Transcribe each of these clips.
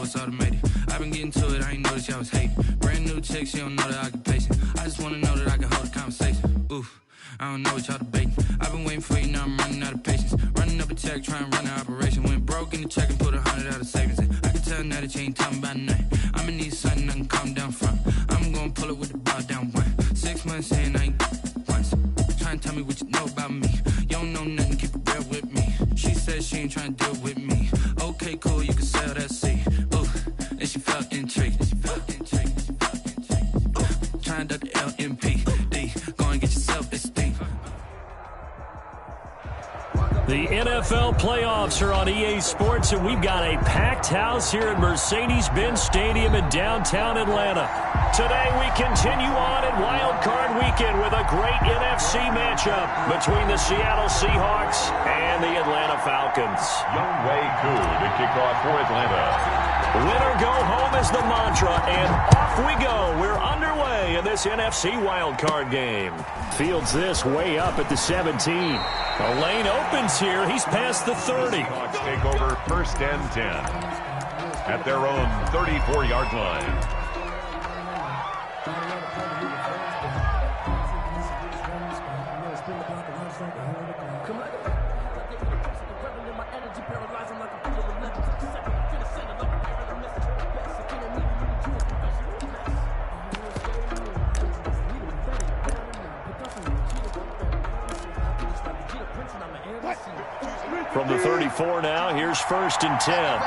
it's automated. I've been getting to it, I ain't noticed y'all was hating. Brand new chick, she don't know the occupation. I just wanna know that I can hold a conversation. Oof, I don't know what y'all debating. I've been waiting for you, now I'm running out of patience. Running up a check, trying to run an operation. Went broke in the check and put 100 out of savings in. I can tell now that you ain't talking about nothing. I'ma need something I can calm down from. I'm gonna pull it with the bow down one. 6 months in, I ain't once. Trying to tell me what you know about me. You don't know nothing, keep it real with me. She said she ain't trying to deal with me. Okay, cool, you can sell that seed. Ooh, and she felt intrigued. Trying to duck the LMPD. Go and get your self-esteem. The NFL playoffs are on EA Sports, and we've got a packed house here at Mercedes-Benz Stadium in downtown Atlanta. Today we continue on at Wild Card Weekend with a great NFC matchup between the Seattle Seahawks and the Atlanta Falcons. Younghoe Koo to kick off for Atlanta. Winner go home is the mantra, and off we go. We're underway in this NFC wildcard game. Fields this way up at the 17. The lane opens here. He's past the 30. Seahawks take over 1st and 10 at their own 34-yard line. From the 34 now, here's 1st and 10.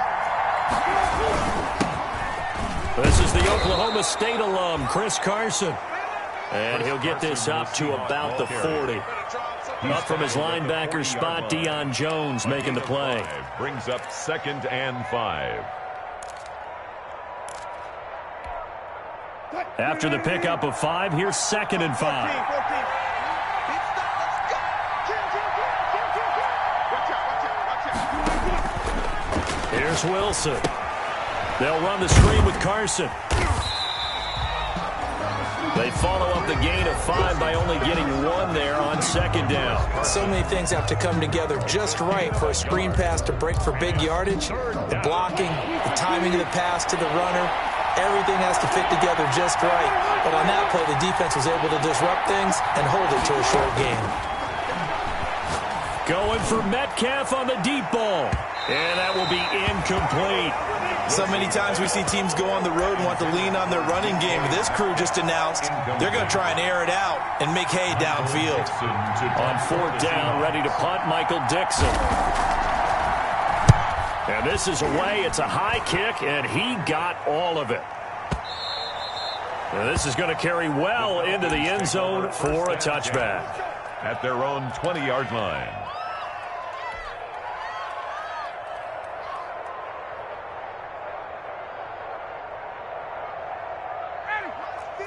This is the Oklahoma State alum, Chris Carson. And he'll get this up to about the 40. Up from his linebacker spot, Deion Jones making the play. Brings up 2nd and 5. After the pickup of 5, here's 2nd and 5. Here's Wilson. They'll run the screen with Carson. They follow up the gain of 5 by only getting 1 there on 2nd down. So many things have to come together just right for a screen pass to break for big yardage. The blocking, the timing of the pass to the runner, everything has to fit together just right. But on that play, the defense was able to disrupt things and hold it to a short gain. Going for Metcalf on the deep ball. And that will be incomplete. So many times we see teams go on the road and want to lean on their running game. This crew just announced they're going to try and air it out and make hay downfield. On 4th down, ready to punt, Michael Dixon. And this is away. It's a high kick, and he got all of it. And this is going to carry well into the end zone for a touchback. At their own 20-yard line.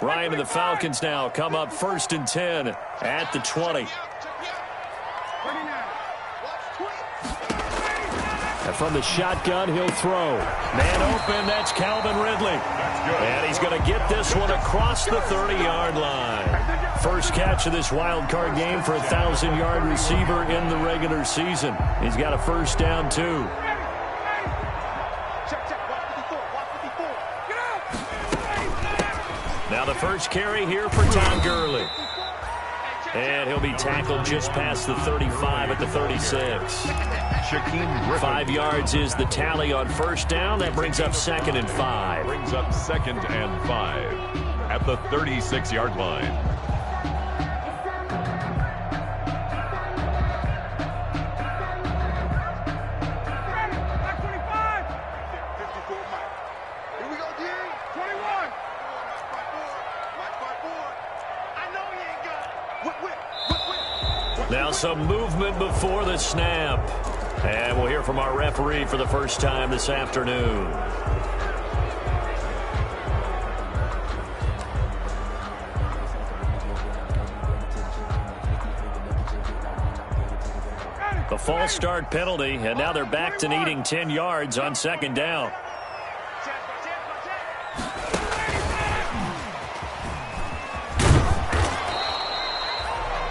Ryan and the Falcons now come up 1st and 10 at the 20. And from the shotgun, he'll throw. Man open, that's Calvin Ridley. And he's going to get this one across the 30-yard line. First catch of this wild card game for a 1,000-yard receiver in the regular season. He's got a 1st down, too. Now the first carry here for Tom Gurley. And he'll be tackled just past the 35 at the 36. 5 yards is the tally on 1st down. That brings up 2nd and 5. Brings up 2nd and 5 at the 36-yard line. Now some movement before the snap. And we'll hear from our referee for the first time this afternoon. The false start penalty, and now they're back to needing 10 yards on 2nd down.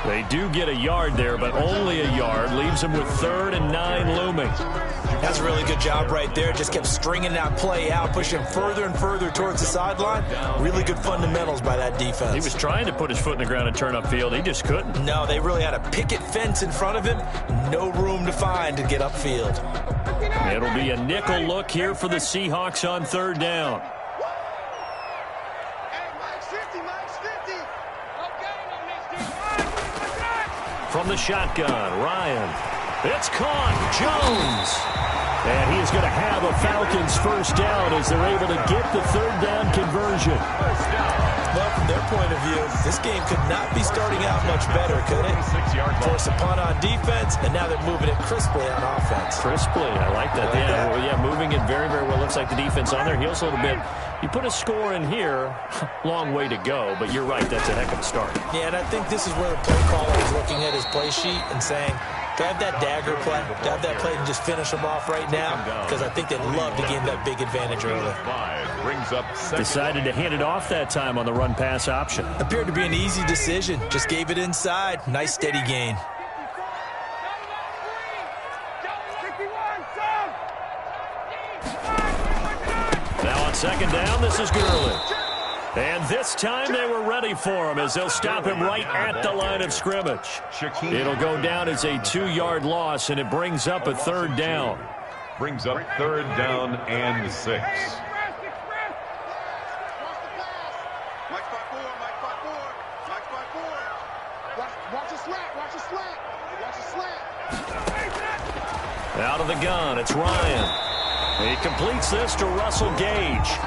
They do get a yard there, but only a yard. Leaves them with 3rd and 9 looming. That's a really good job right there. Just kept stringing that play out, pushing further and further towards the sideline. Really good fundamentals by that defense. He was trying to put his foot in the ground and turn upfield. He just couldn't. No, they really had a picket fence in front of him. No room to find to get upfield. It'll be a nickel look here for the Seahawks on third down. From the shotgun, Ryan. It's caught. Jones. And he is going to have a Falcons first down as they're able to get the third down conversion. Well, from their point of view, this game could not be starting out much better, could it? Force a punt on defense, and now they're moving it crisply on offense. Crisply, I like that. Yeah, moving it very, very well. Looks like the defense on their heels a little bit. You put a score in here, long way to go, but you're right, that's a heck of a start. Yeah, and I think this is where the play caller is looking at his play sheet and saying, do I have that dagger play? Do I have that play to just finish them off right now? Because I think they'd love to gain that big advantage early. Decided to hand it off that time on the run-pass option. Appeared to be an easy decision. Just gave it inside. Nice steady gain. Now on second down, this is Gurley. And this time they were ready for him as they'll stop him right at the line of scrimmage. It'll go down as a 2-yard loss, and it brings up a third down. Brings up third down and 6. Out of the gun, it's Ryan. He completes this to Russell Gage.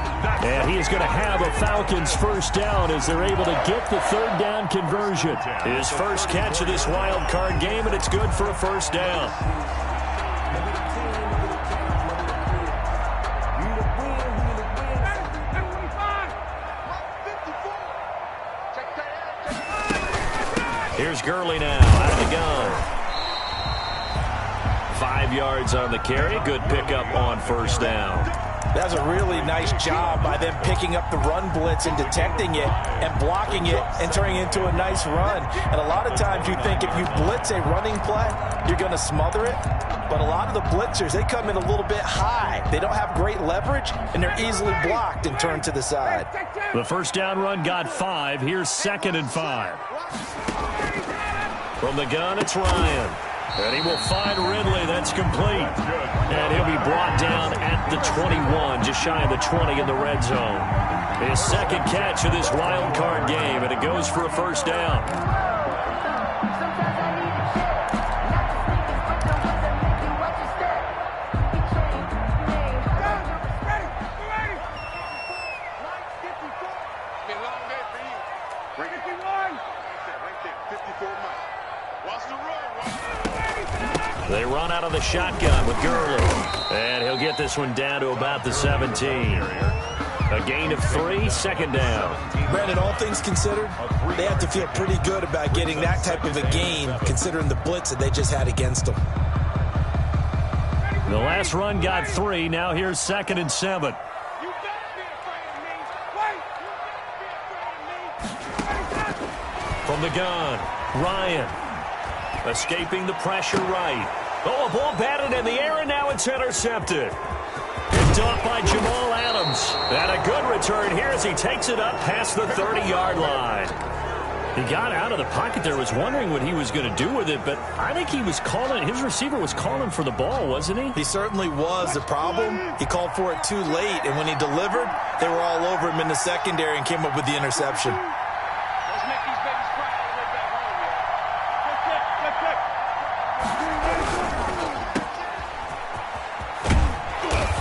And he is going to have a Falcons first down as they're able to get the third down conversion. His first catch of this wild card game, and it's good for a first down. Here's Gurley now, out of the gun. 5 yards on the carry. Good pickup on first down. That's a really nice job by them picking up the run blitz and detecting it and blocking it and turning it into a nice run. And a lot of times you think if you blitz a running play, you're going to smother it. But a lot of the blitzers, they come in a little bit high. They don't have great leverage, and they're easily blocked and turned to the side. The first down run got 5. Here's 2nd and 5. From the gun, it's Ryan. And he will find Ridley. That's complete. And he'll be brought down at the 21, just shy of the 20 in the red zone. His second catch of this wild card game, and it goes for a first down. They run out of the shotgun with Gurley. And he'll get this one down to about the 17. A gain of 3, second down. Brandon, all things considered, they have to feel pretty good about getting that type of a gain, considering the blitz that they just had against them. The last run got 3. Now here's 2nd and 7. From the gun, Ryan. Escaping the pressure right. Oh, a ball batted in the air, and now it's intercepted. Picked off by Jamal Adams. And a good return here as he takes it up past the 30-yard line. He got out of the pocket there, was wondering what he was going to do with it, but I think he was calling, his receiver was calling for the ball, wasn't he? He certainly was. The problem, he called for it too late, and when he delivered, they were all over him in the secondary and came up with the interception.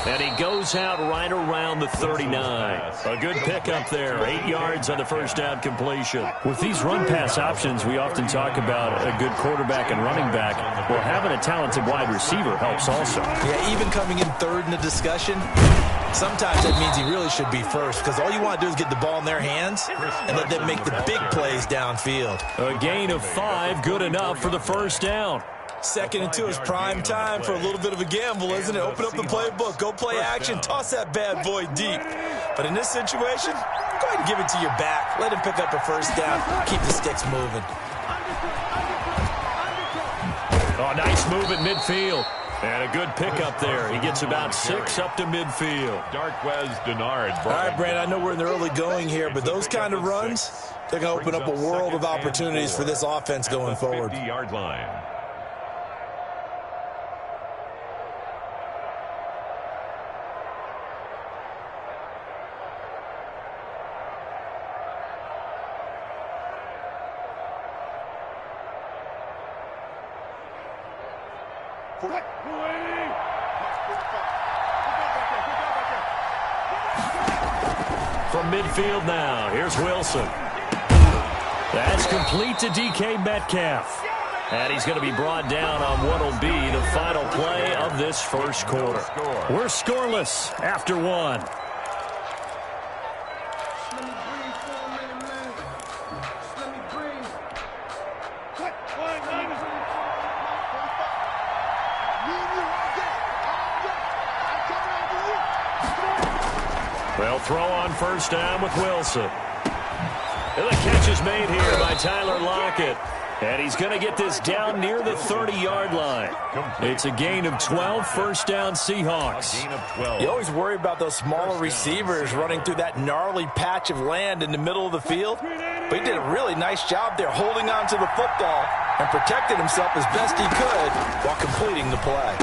And he goes out right around the 39. A good pickup there. 8 yards on the first down completion. With these run-pass options, we often talk about a good quarterback and running back. Well, having a talented wide receiver helps also. Yeah, even coming in third in the discussion, sometimes that means he really should be first, because all you want to do is get the ball in their hands and let them make the big plays downfield. A gain of 5, good enough for the first down. 2nd and 2 is prime time for a little bit of a gamble, isn't it? Open up the playbook, go play action, toss that bad boy deep. But in this situation, go ahead and give it to your back. Let him pick up a first down. Keep the sticks moving. Oh, nice move at midfield. And a good pickup there. He gets about 6 up to midfield. Darquez Denard. All right, Brandon, I know we're in the early going here, but those kind of runs, they're going to open up a world of opportunities for this offense going forward. 50-yard line. From midfield now, here's Wilson. That's complete to DK Metcalf. And he's going to be brought down on what will be the final play of this first quarter. We're scoreless after 1. They'll throw on first down with Wilson. And the catch is made here by Tyler Lockett. And he's going to get this down near the 30-yard line. It's a gain of 12, first down Seahawks. You always worry about those smaller receivers running through that gnarly patch of land in the middle of the field. But he did a really nice job there holding on to the football and protected himself as best he could while completing the play.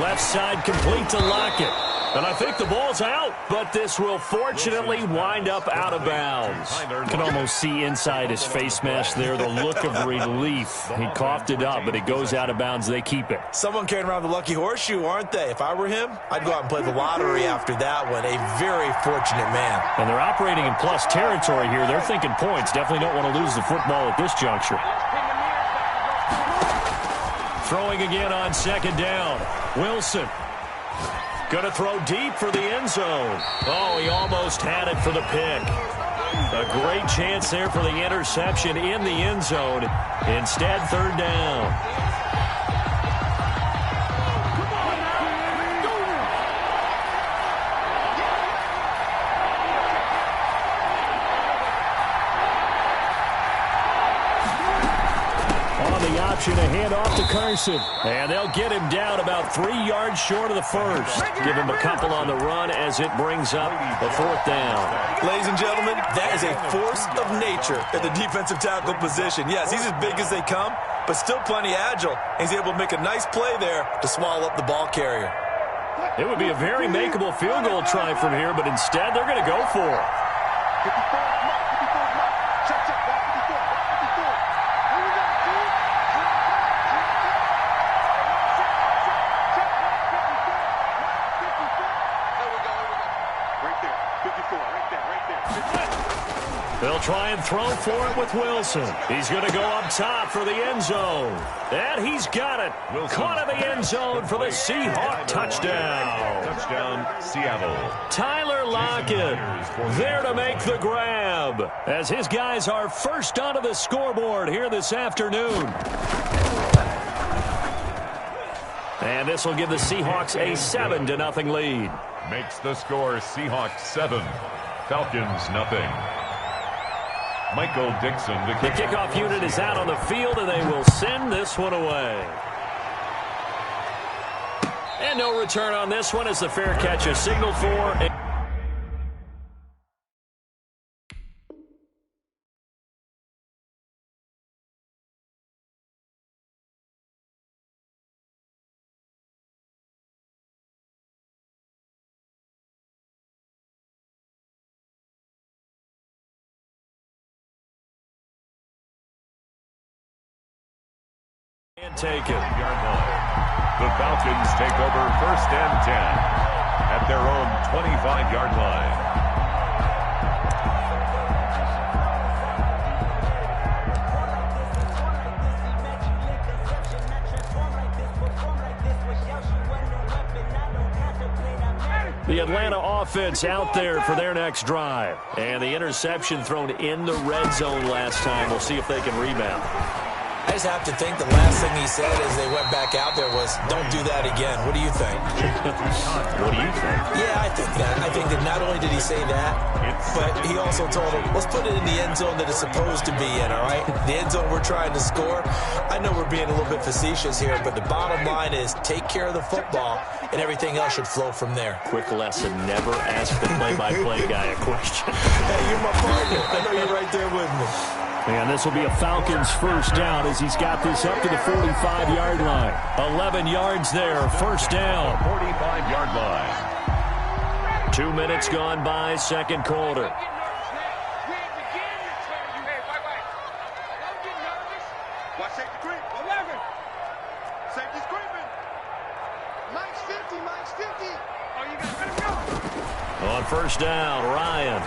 Left side complete to Lockett. And I think the ball's out, but this will fortunately wind up out of bounds. You can almost see inside his face mask there the look of relief. He coughed it up, but it goes out of bounds. They keep it. Someone carrying around the lucky horseshoe, aren't they? If I were him, I'd go out and play the lottery after that one. A very fortunate man. And they're operating in plus territory here. They're thinking points. Definitely don't want to lose the football at this juncture. Throwing again on second down. Wilson. Going to throw deep for the end zone. Oh, he almost had it for the pick. A great chance there for the interception in the end zone. Instead, third down. Option to hand off to Carson. And they'll get him down about 3 yards short of the first. Give him a couple on the run as it brings up a fourth down. Ladies and gentlemen, that is a force of nature at the defensive tackle position. Yes, he's as big as they come, but still plenty agile. He's able to make a nice play there to swallow up the ball carrier. It would be a very makeable field goal try from here, but instead they're going to go for it. They'll try and throw for it with Wilson. He's going to go up top for the end zone. And he's got it. Caught in the end zone for the Seahawk touchdown. Touchdown, Seattle. Tyler Lockett there to make the grab as his guys are first onto the scoreboard here this afternoon. And this will give the Seahawks a 7-0 lead. Makes the score Seahawks 7, Falcons nothing. Michael Dixon. The kickoff unit is out on the field, and they will send this one away. And no return on this one as the fair catch is signaled for. And take it. The Falcons take over first and 10 at their own 25-yard line. The Atlanta offense out there for their next drive. And the interception thrown in the red zone last time. We'll see if they can rebound. I just have to think the last thing he said as they went back out there was, don't do that again. What do you think? What do you think? Yeah, I think that. I think that not only did he say that, but he also told him, let's put it in the end zone that it's supposed to be in, all right? The end zone we're trying to score. I know we're being a little bit facetious here, but the bottom line is take care of the football, and everything else should flow from there. Quick lesson, never ask the play-by-play guy a question. Hey, you're my partner. I know you're right there with me. And this will be a Falcons first down as he's got this up to the 45-yard line. 11 yards there, first down. 45-yard line. 2 minutes gone by, second quarter. Watch safety creep. 11. Safety's creeping. Mike's 50. Mike's 50. Oh, you got to go. On first down, Ryan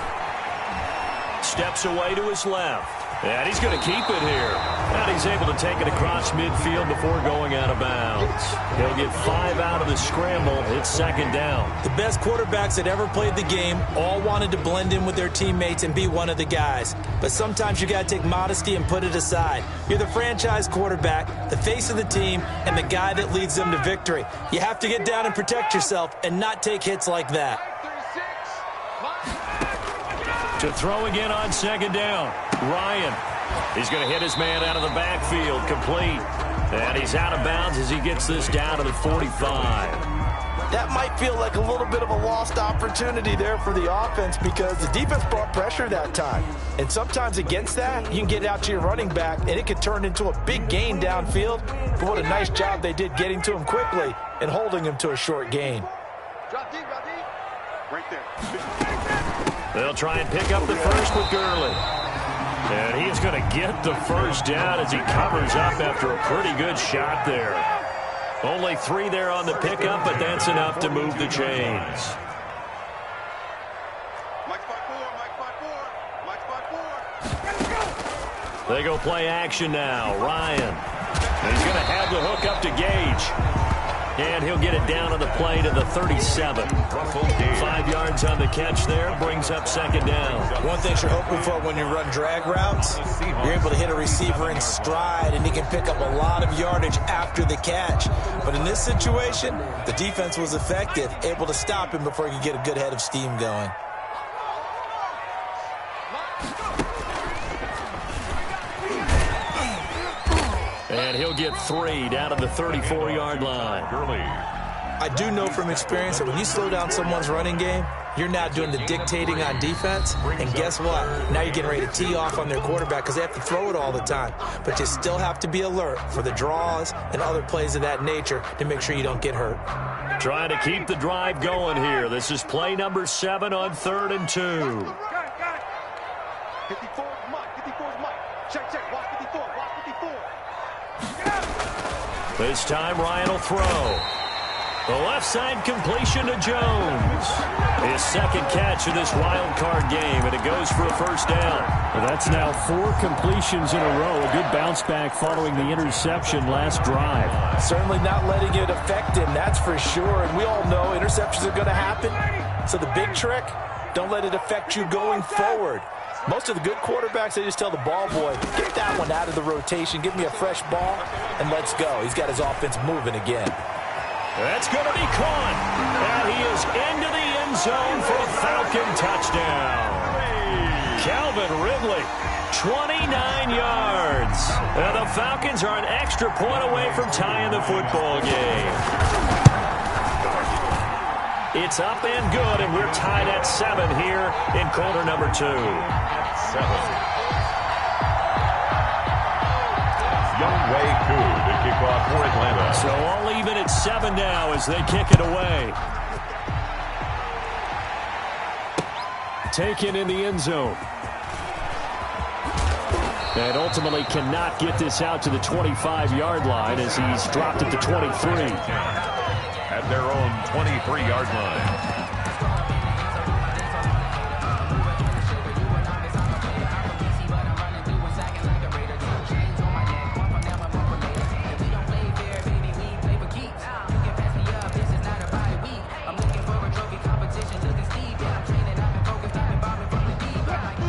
steps away to his left. And he's going to keep it here. And he's able to take it across midfield before going out of bounds. He'll get 5 out of the scramble. It's second down. The best quarterbacks that ever played the game all wanted to blend in with their teammates and be one of the guys. But sometimes you got to take modesty and put it aside. You're the franchise quarterback, the face of the team, and the guy that leads them to victory. You have to get down and protect yourself and not take hits like that. To throw again on second down. Ryan. He's going to hit his man out of the backfield. Complete. And he's out of bounds as he gets this down to the 45. That might feel like a little bit of a lost opportunity there for the offense because the defense brought pressure that time. And sometimes against that, you can get out to your running back, and it could turn into a big gain downfield. But what a nice job they did getting to him quickly and holding him to a short gain. Drop deep, drop deep. Right there. They'll try and pick up the first with Gurley. And he's going to get the first down as he covers up after a pretty good shot there. Only 3 there on the pickup, but that's enough to move the chains. Mike spot 4, Mike spot 4, Mike spot 4. They go play action now. Ryan. He's going to have the hook up to Gage. And he'll get it down on the play to the 37. 5 yards on the catch there, brings up second down. One thing you're hoping for when you run drag routes, you're able to hit a receiver in stride, and he can pick up a lot of yardage after the catch. But in this situation, the defense was effective, able to stop him before he could get a good head of steam going. And he'll get 3 down to the 34-yard line. I do know from experience that when you slow down someone's running game, you're now doing the dictating on defense. And guess what? Now you're getting ready to tee off on their quarterback because they have to throw it all the time. But you still have to be alert for the draws and other plays of that nature to make sure you don't get hurt. Trying to keep the drive going here. This is play number 7 on 3rd and 2. Got it. 54 is Mike. 54 is Mike. Check. Watch 54. Watch 54. This time Ryan will throw. The left side completion to Jones. His second catch of this wild card game, and it goes for a first down. Well, that's now 4 completions in a row. A good bounce back following the interception last drive. Certainly not letting it affect him, that's for sure. And we all know interceptions are going to happen. So the big trick, don't let it affect you going forward. Most of the good quarterbacks, they just tell the ball boy, get that one out of the rotation, give me a fresh ball, and let's go. He's got his offense moving again. That's going to be caught. And he is into the end zone for a Falcon touchdown. Calvin Ridley, 29 yards. And the Falcons are an extra point away from tying the football game. It's up and good, and we're tied at 7 here in quarter number 2. 7. Younghoe Koo to kick off for Atlanta. So all even at 7 now as they kick it away. Taken in the end zone. And ultimately cannot get this out to the 25-yard line as he's dropped at the 23. At their own 23-yard line.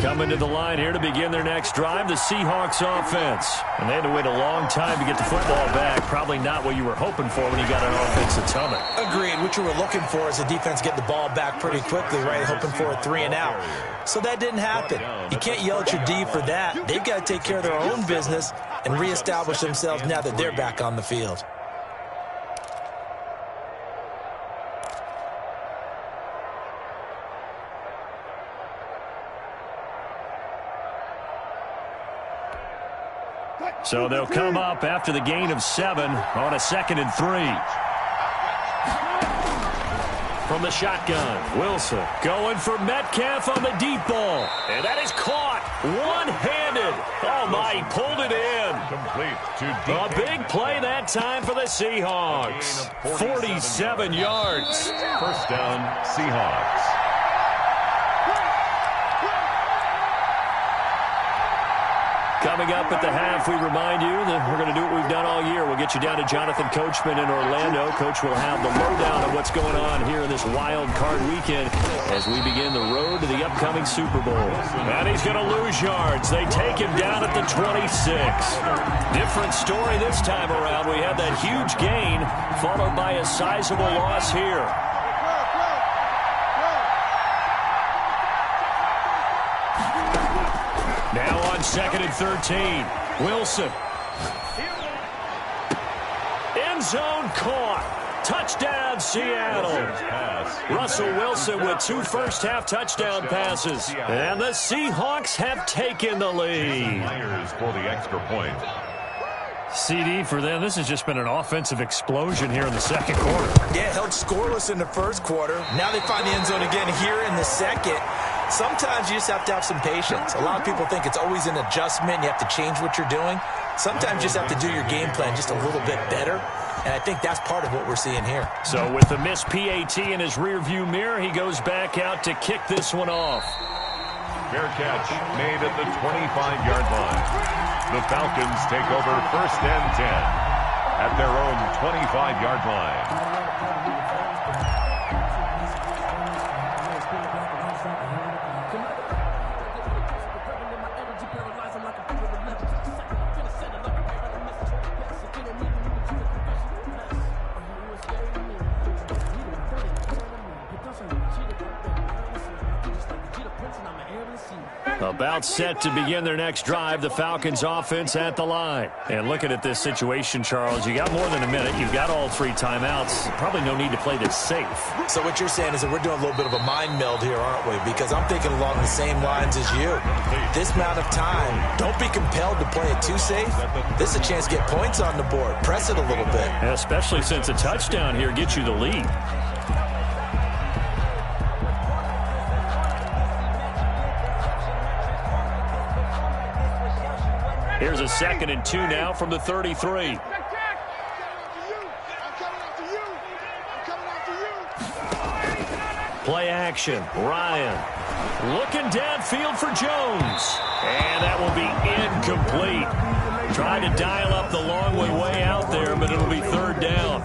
Coming to the line here to begin their next drive, the Seahawks offense. And they had to wait a long time to get the football back. Probably not what you were hoping for when you got an offense that's humming. Agreed. What you were looking for is the defense get the ball back pretty quickly, right? Hoping for a 3 and out. So that didn't happen. You can't yell at your D for that. They've got to take care of their own business and reestablish themselves now that they're back on the field. So they'll come up after the gain of 7 on a 2nd and 3. From the shotgun, Wilson going for Metcalf on the deep ball. And that is caught one-handed. Oh, my, he pulled it in. Complete to A big play that time for the Seahawks. 47 yards. First down, Seahawks. Coming up at the half, we remind you that we're going to do what we've done all year. We'll get you down to Jonathan Coachman in Orlando. Coach will have the lowdown of what's going on here in this wild card weekend as we begin the road to the upcoming Super Bowl. And he's going to lose yards. They take him down at the 26. Different story this time around. We had that huge gain followed by a sizable loss here. Now on 2nd and 13. Wilson. End zone caught. Touchdown, Seattle. Russell Wilson with 2 first-half touchdown passes. And the Seahawks have taken the lead. Myers for the extra point. CD for them. This has just been an offensive explosion here in the second quarter. Yeah, held scoreless in the first quarter. Now they find the end zone again here in the second. Sometimes you just have to have some patience. A lot of people think it's always an adjustment. You have to change what you're doing. Sometimes you just have to do your game plan just a little bit better. And I think that's part of what we're seeing here. So with the missed PAT in his rearview mirror, he goes back out to kick this one off. Fair catch made at the 25-yard line. The Falcons take over 1st and 10 at their own 25-yard line. About set to begin their next drive, the Falcons offense at the line. And looking at this situation, Charles, you got more than a minute. You've got all 3 timeouts. Probably no need to play this safe. So what you're saying is that we're doing a little bit of a mind meld here, aren't we? Because I'm thinking along the same lines as you. This amount of time, don't be compelled to play it too safe. This is a chance to get points on the board. Press it a little bit. And especially since a touchdown here gets you the lead. Here's a 2nd and 2 now from the 33. Play action. Ryan looking downfield for Jones. And that will be incomplete. Tried to dial up the long way out there, but it'll be 3rd down.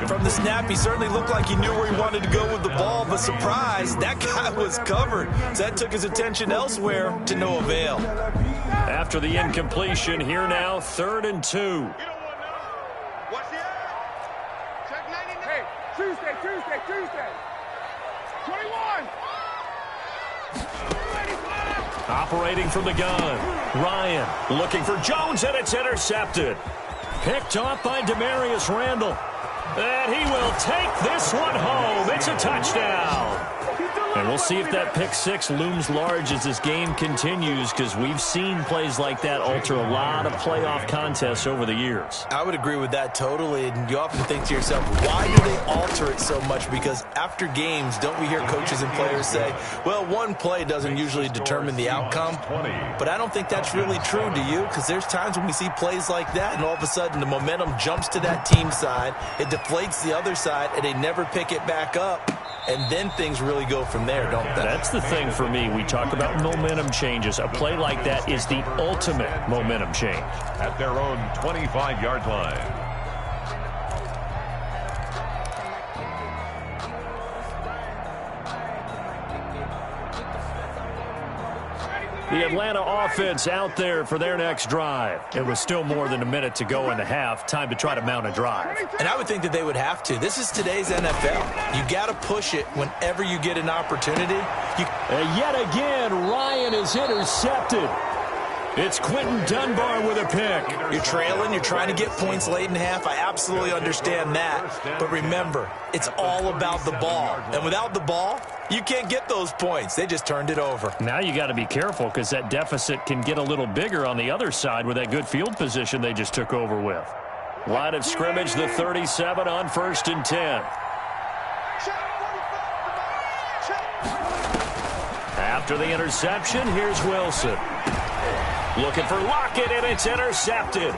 From the snap, he certainly looked like he knew where he wanted to go with the ball, but surprise, that guy was covered. So that took his attention elsewhere to no avail. After the incompletion, here now, 3rd and 2. What's the check 99? Hey, Tuesday. 21. Operating from the gun. Ryan looking for Jones, and it's intercepted. Picked off by Demarius Randall. And he will take this one home. It's a touchdown. And we'll see if that pick 6 looms large as this game continues, because we've seen plays like that alter a lot of playoff contests over the years. I would agree with that totally. And you often think to yourself, why do they alter it so much? Because after games, don't we hear coaches and players say, well, one play doesn't usually determine the outcome. But I don't think that's really true, do you? Because there's times when we see plays like that, and all of a sudden the momentum jumps to that team side, it deflates the other side, and they never pick it back up. And then things really go from there, don't they? That's the thing for me. We talk about momentum changes. A play like that is the ultimate momentum change. At their own 25-yard line. The Atlanta offense out there for their next drive. It was still more than a minute to go in the half. Time to try to mount a drive. And I would think that they would have to. This is today's NFL. You got to push it whenever you get an opportunity. And yet again, Ryan is intercepted. It's Quentin Dunbar with a pick. You're trailing. You're trying to get points late in half. I absolutely understand that. But remember, it's all about the ball. And without the ball, you can't get those points. They just turned it over. Now you got to be careful because that deficit can get a little bigger on the other side with that good field position they just took over with. Line of scrimmage, the 37 on 1st and 10. After the interception, here's Wilson. Looking for Lockett, and it's intercepted.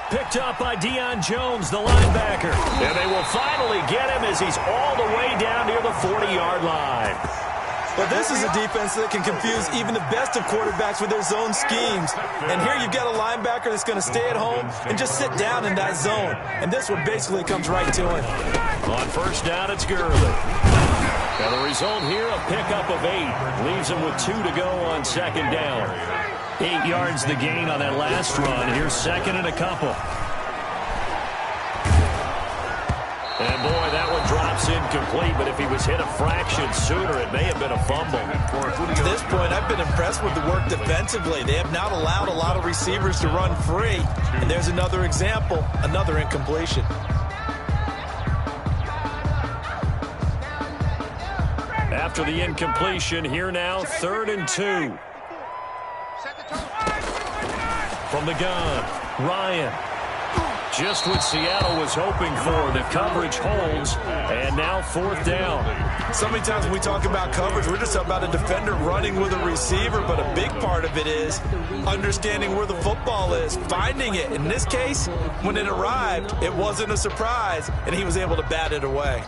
Picked up by Deion Jones, the linebacker. And they will finally get him as he's all the way down near the 40-yard line. But this is a defense that can confuse even the best of quarterbacks with their zone schemes. And here you've got a linebacker that's going to stay at home and just sit down in that zone. And this one basically comes right to him. On 1st down, it's Gurley. And the result here, a pickup of 8. Leaves him with 2 to go on 2nd down. 8 yards the gain on that last run. Here's 2nd and a couple. And boy, that one drops incomplete, but if he was hit a fraction sooner, it may have been a fumble. To this point, I've been impressed with the work defensively. They have not allowed a lot of receivers to run free. And there's another example, another incompletion. After the incompletion, here now, 3rd and 2. From the gun, Ryan. Just what Seattle was hoping for. The coverage holds, and now 4th down. So many times when we talk about coverage, we're just about a defender running with a receiver, but a big part of it is understanding where the football is, finding it. In this case, when it arrived, it wasn't a surprise, and he was able to bat it away.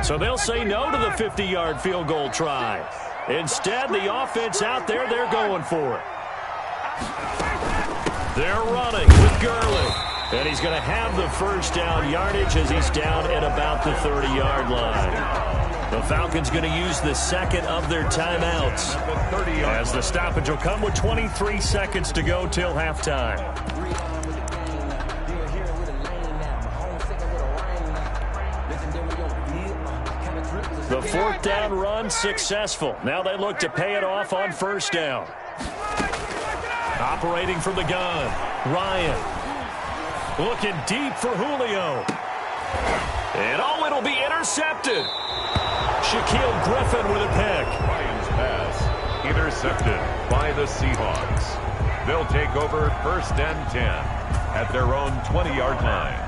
So they'll say no to the 50-yard field goal try. Instead, the offense out there, they're going for it. They're running with Gurley. And he's going to have the 1st down yardage as he's down at about the 30-yard line. The Falcons going to use the 2nd of their timeouts, as the stoppage will come with 23 seconds to go till halftime. The 4th down run successful. Now they look to pay it off on 1st down. Operating from the gun, Ryan. Looking deep for Julio. And it'll be intercepted. Shaquille Griffin with a pick. Ryan's pass intercepted by the Seahawks. They'll take over 1st and 10 at their own 20-yard line.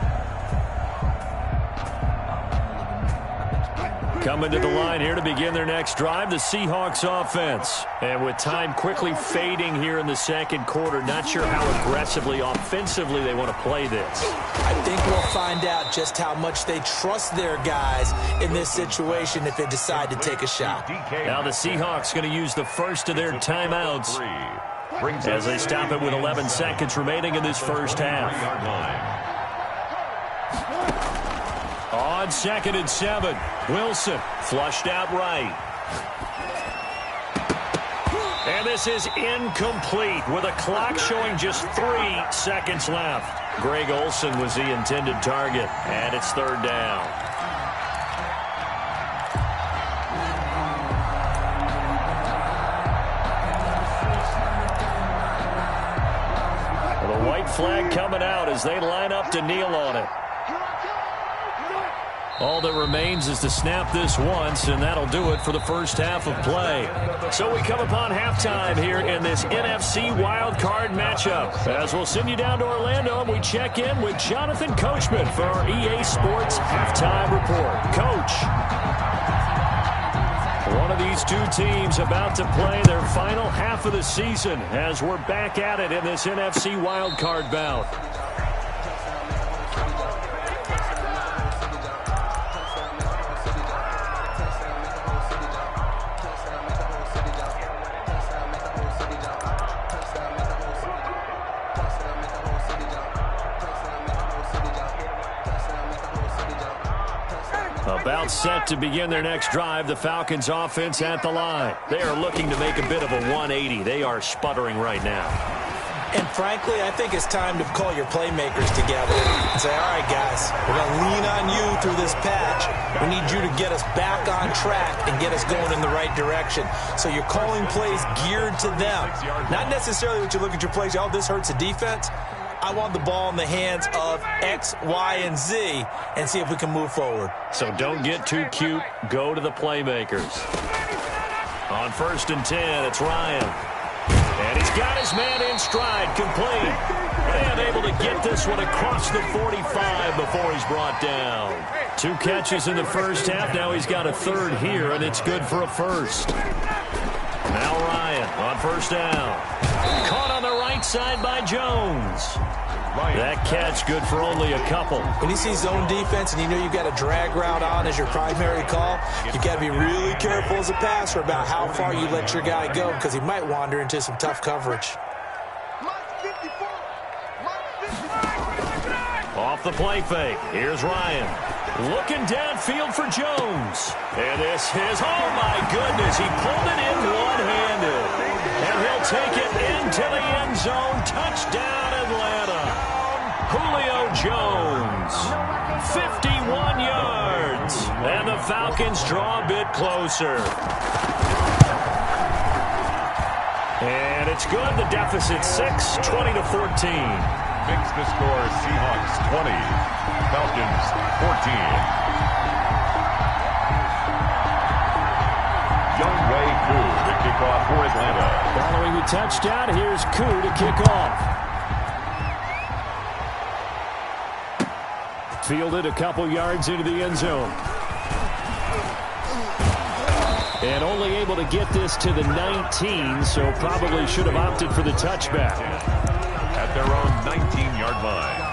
Coming to the line here to begin their next drive, the Seahawks offense. And with time quickly fading here in the 2nd quarter, not sure how aggressively, offensively they want to play this. I think we'll find out just how much they trust their guys in this situation if they decide to take a shot. Now the Seahawks going to use the 1st of their timeouts as they stop it with 11 seconds remaining in this 1st half. On 2nd and 7, Wilson flushed out right. And this is incomplete with a clock showing just 3 seconds left. Greg Olsen was the intended target, and it's 3rd down. Well, the white flag coming out as they line up to kneel on it. All that remains is to snap this once, and that'll do it for the 1st half of play. So we come upon halftime here in this NFC wildcard matchup. As we'll send you down to Orlando, and we check in with Jonathan Coachman for our EA Sports Halftime Report. Coach. One of these two teams about to play their final half of the season as we're back at it in this NFC wildcard bout. About set to begin their next drive, the Falcons offense at the line. They are looking to make a bit of a 180. They are sputtering right now. And frankly, I think it's time to call your playmakers together and say, all right, guys, we're going to lean on you through this patch. We need you to get us back on track and get us going in the right direction. So you're calling plays geared to them. Not necessarily that you look at your plays, oh, this hurts the defense. I want the ball in the hands of X, Y, and Z and see if we can move forward. So don't get too cute. Go to the playmakers. On 1st and 10, it's Ryan. And he's got his man in stride, complete. And able to get this one across the 45 before he's brought down. 2 catches in the first half. Now he's got a 3rd here, and it's good for a 1st. Now Ryan on 1st down. Caught on the right side by Jones. That catch good for only a couple. When you see zone defense and you know you've got a drag route on as your primary call, you've got to be really careful as a passer about how far you let your guy go because he might wander into some tough coverage. Off the play fake. Here's Ryan. Looking downfield for Jones. And this is, oh my goodness, he pulled it in one-handed. And he'll take it into the end zone. Touchdown, Atlanta. Julio Jones, 51 yards. And the Falcons draw a bit closer. And it's good. The deficit 6, 20-14. Makes the score Seahawks 20, Falcons 14. Younghoe Koo to kick off for Atlanta. Following the touchdown, here's Koo to kick off. Fielded a couple yards into the end zone. And only able to get this to the 19, so probably should have opted for the touchback. At their own 19-yard line.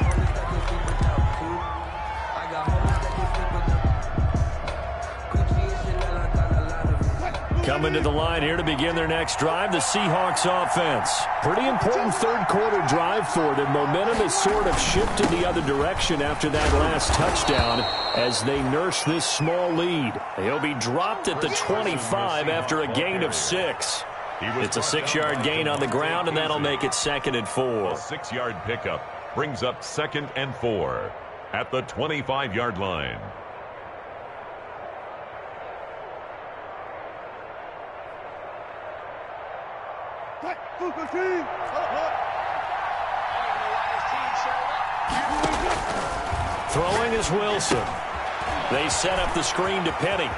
Coming to the line here to begin their next drive, the Seahawks offense. Pretty important 3rd quarter drive for them. Momentum has sort of shifted the other direction after that last touchdown as they nurse this small lead. He'll be dropped at the 25 after a gain of 6. It's a 6-yard gain on the ground, and that'll make it 2nd and 4. A 6-yard pickup brings up 2nd and 4 at the 25-yard line. Throwing is Wilson. They set up the screen to Penny.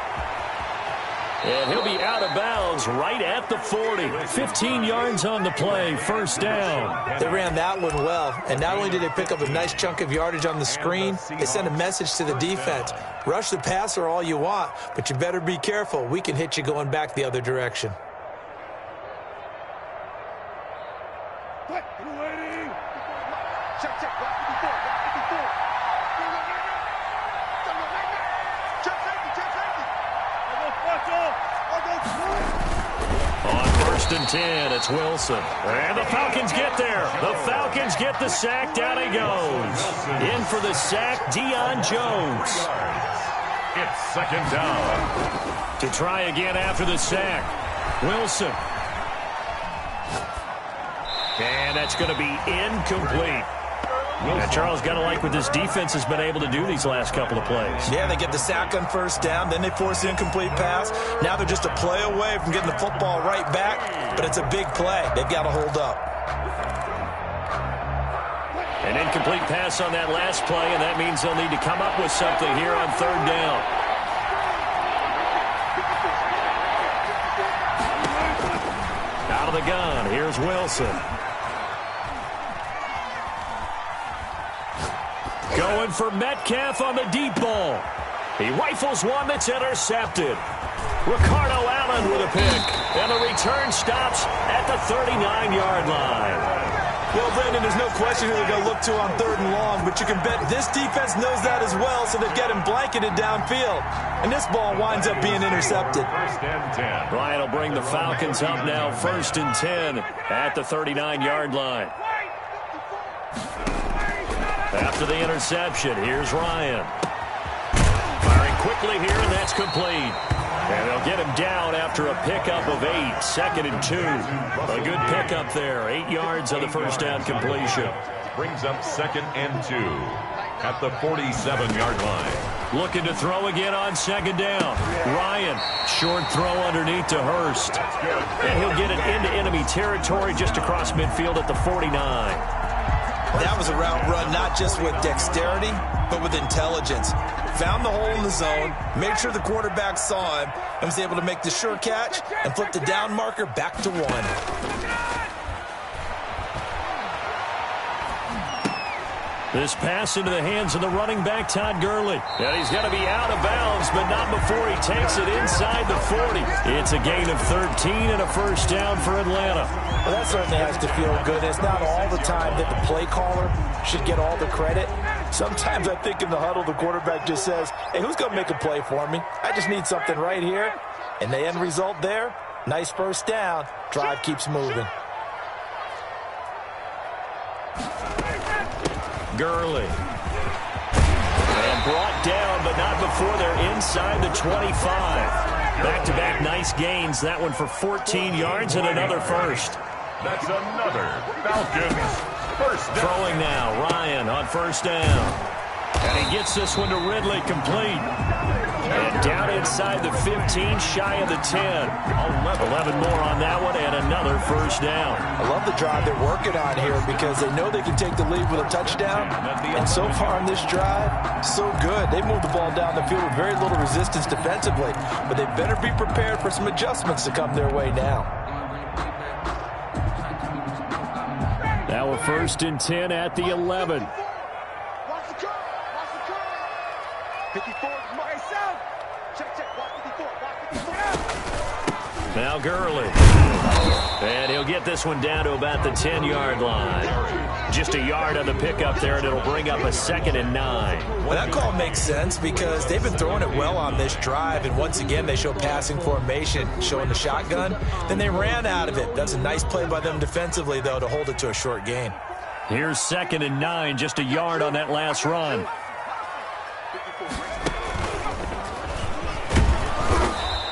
And he'll be out of bounds right at the 40. 15 yards on the play, 1st down. They ran that one well, and not only did they pick up a nice chunk of yardage on the screen, they sent a message to the defense. Rush the passer all you want, but you better be careful. We can hit you going back the other direction. On 1st and 10, it's Wilson. And the Falcons get there. The Falcons get the sack. Down he goes. In for the sack, Deion Jones. It's 2nd down. To try again after the sack. Wilson. And that's going to be incomplete. And Charles, got to like what this defense has been able to do these last couple of plays. Yeah, they get the sack on 1st down, then they force the incomplete pass. Now they're just a play away from getting the football right back, but it's a big play. They've got to hold up. An incomplete pass on that last play, and that means they'll need to come up with something here on 3rd down. Out of the gun, here's Wilson. Going for Metcalf on the deep ball. He rifles one that's intercepted. Ricardo Allen with a pick. And the return stops at the 39-yard line. Well, Brandon, there's no question who they're going to look to on 3rd and long, but you can bet this defense knows that as well, so they've got him blanketed downfield. And this ball winds up being intercepted. 1st and 10. Ryan will bring the Falcons up now 1st and 10 at the 39-yard line. After the interception, here's Ryan. Firing quick quickly here, and that's complete. And they'll get him down after a pickup of 8, 2nd and 2. A good pickup there, 8 yards on the first down completion. Brings up 2nd and 2 at the 47-yard line. Looking to throw again on 2nd down. Ryan, short throw underneath to Hurst. And he'll get it into enemy territory just across midfield at the 49. That was a route run not just with dexterity, but with intelligence. Found the hole in the zone, made sure the quarterback saw him, and was able to make the sure catch and flip the down marker back to 1. This pass into the hands of the running back, Todd Gurley. And he's going to be out of bounds, but not before he takes it inside the 40. It's a gain of 13 and a first down for Atlanta. Well, that certainly has to feel good. It's not all the time that the play caller should get all the credit. Sometimes I think in the huddle, the quarterback just says, hey, who's going to make a play for me? I just need something right here. And the end result there, nice first down. Drive keeps moving. Gurley. And brought down, but not before they're inside the 25. Back-to-back nice gains. That one for 14 yards and another first. That's another Falcons first down. Throwing now, Ryan on first down. And he gets this one to Ridley, complete. And down inside the 15, shy of the 10. 11 more on that one, and another first down. I love the drive they're working on here because they know they can take the lead with a touchdown. And so far on this drive, so good. They moved the ball down the field with very little resistance defensively. But they better be prepared for some adjustments to come their way now. Now a 1st and 10 at the 11. Watch the curve. Watch the curve. 54 is myself. Check. Watch 54. Watch 54. Now Gurley. And he'll get this one down to about the 10-yard line. Just a yard on the pickup there, and it'll bring up a 2nd and 9. Well, that call makes sense because they've been throwing it well on this drive, and once again they show passing formation, showing the shotgun. Then they ran out of it. That's a nice play by them defensively, though, to hold it to a short gain. Here's 2nd and 9, just a yard on that last run.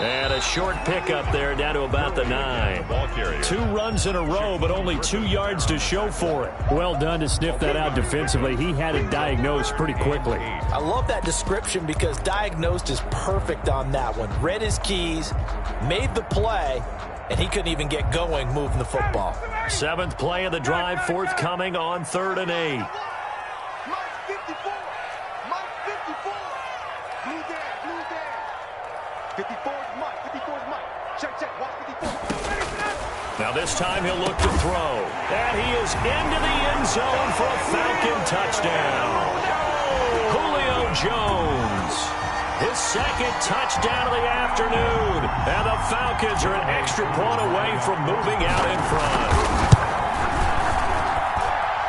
And a short pickup there down to about the 9. 2 runs in a row, but only 2 yards to show for it. Well done to sniff that out defensively. He had it diagnosed pretty quickly. I love that description because diagnosed is perfect on that one. Read his keys, made the play, and he couldn't even get going moving the football. 7th play of the drive forthcoming on 3rd and 8. Mike 54. Mike 54. Blue down. 54 is Mike. 54 is Mike. Check. Watch 54. Now this time he'll look to throw. And he is into the end zone for a Falcon touchdown. Julio Jones. His 2nd touchdown of the afternoon. And the Falcons are an extra point away from moving out in front.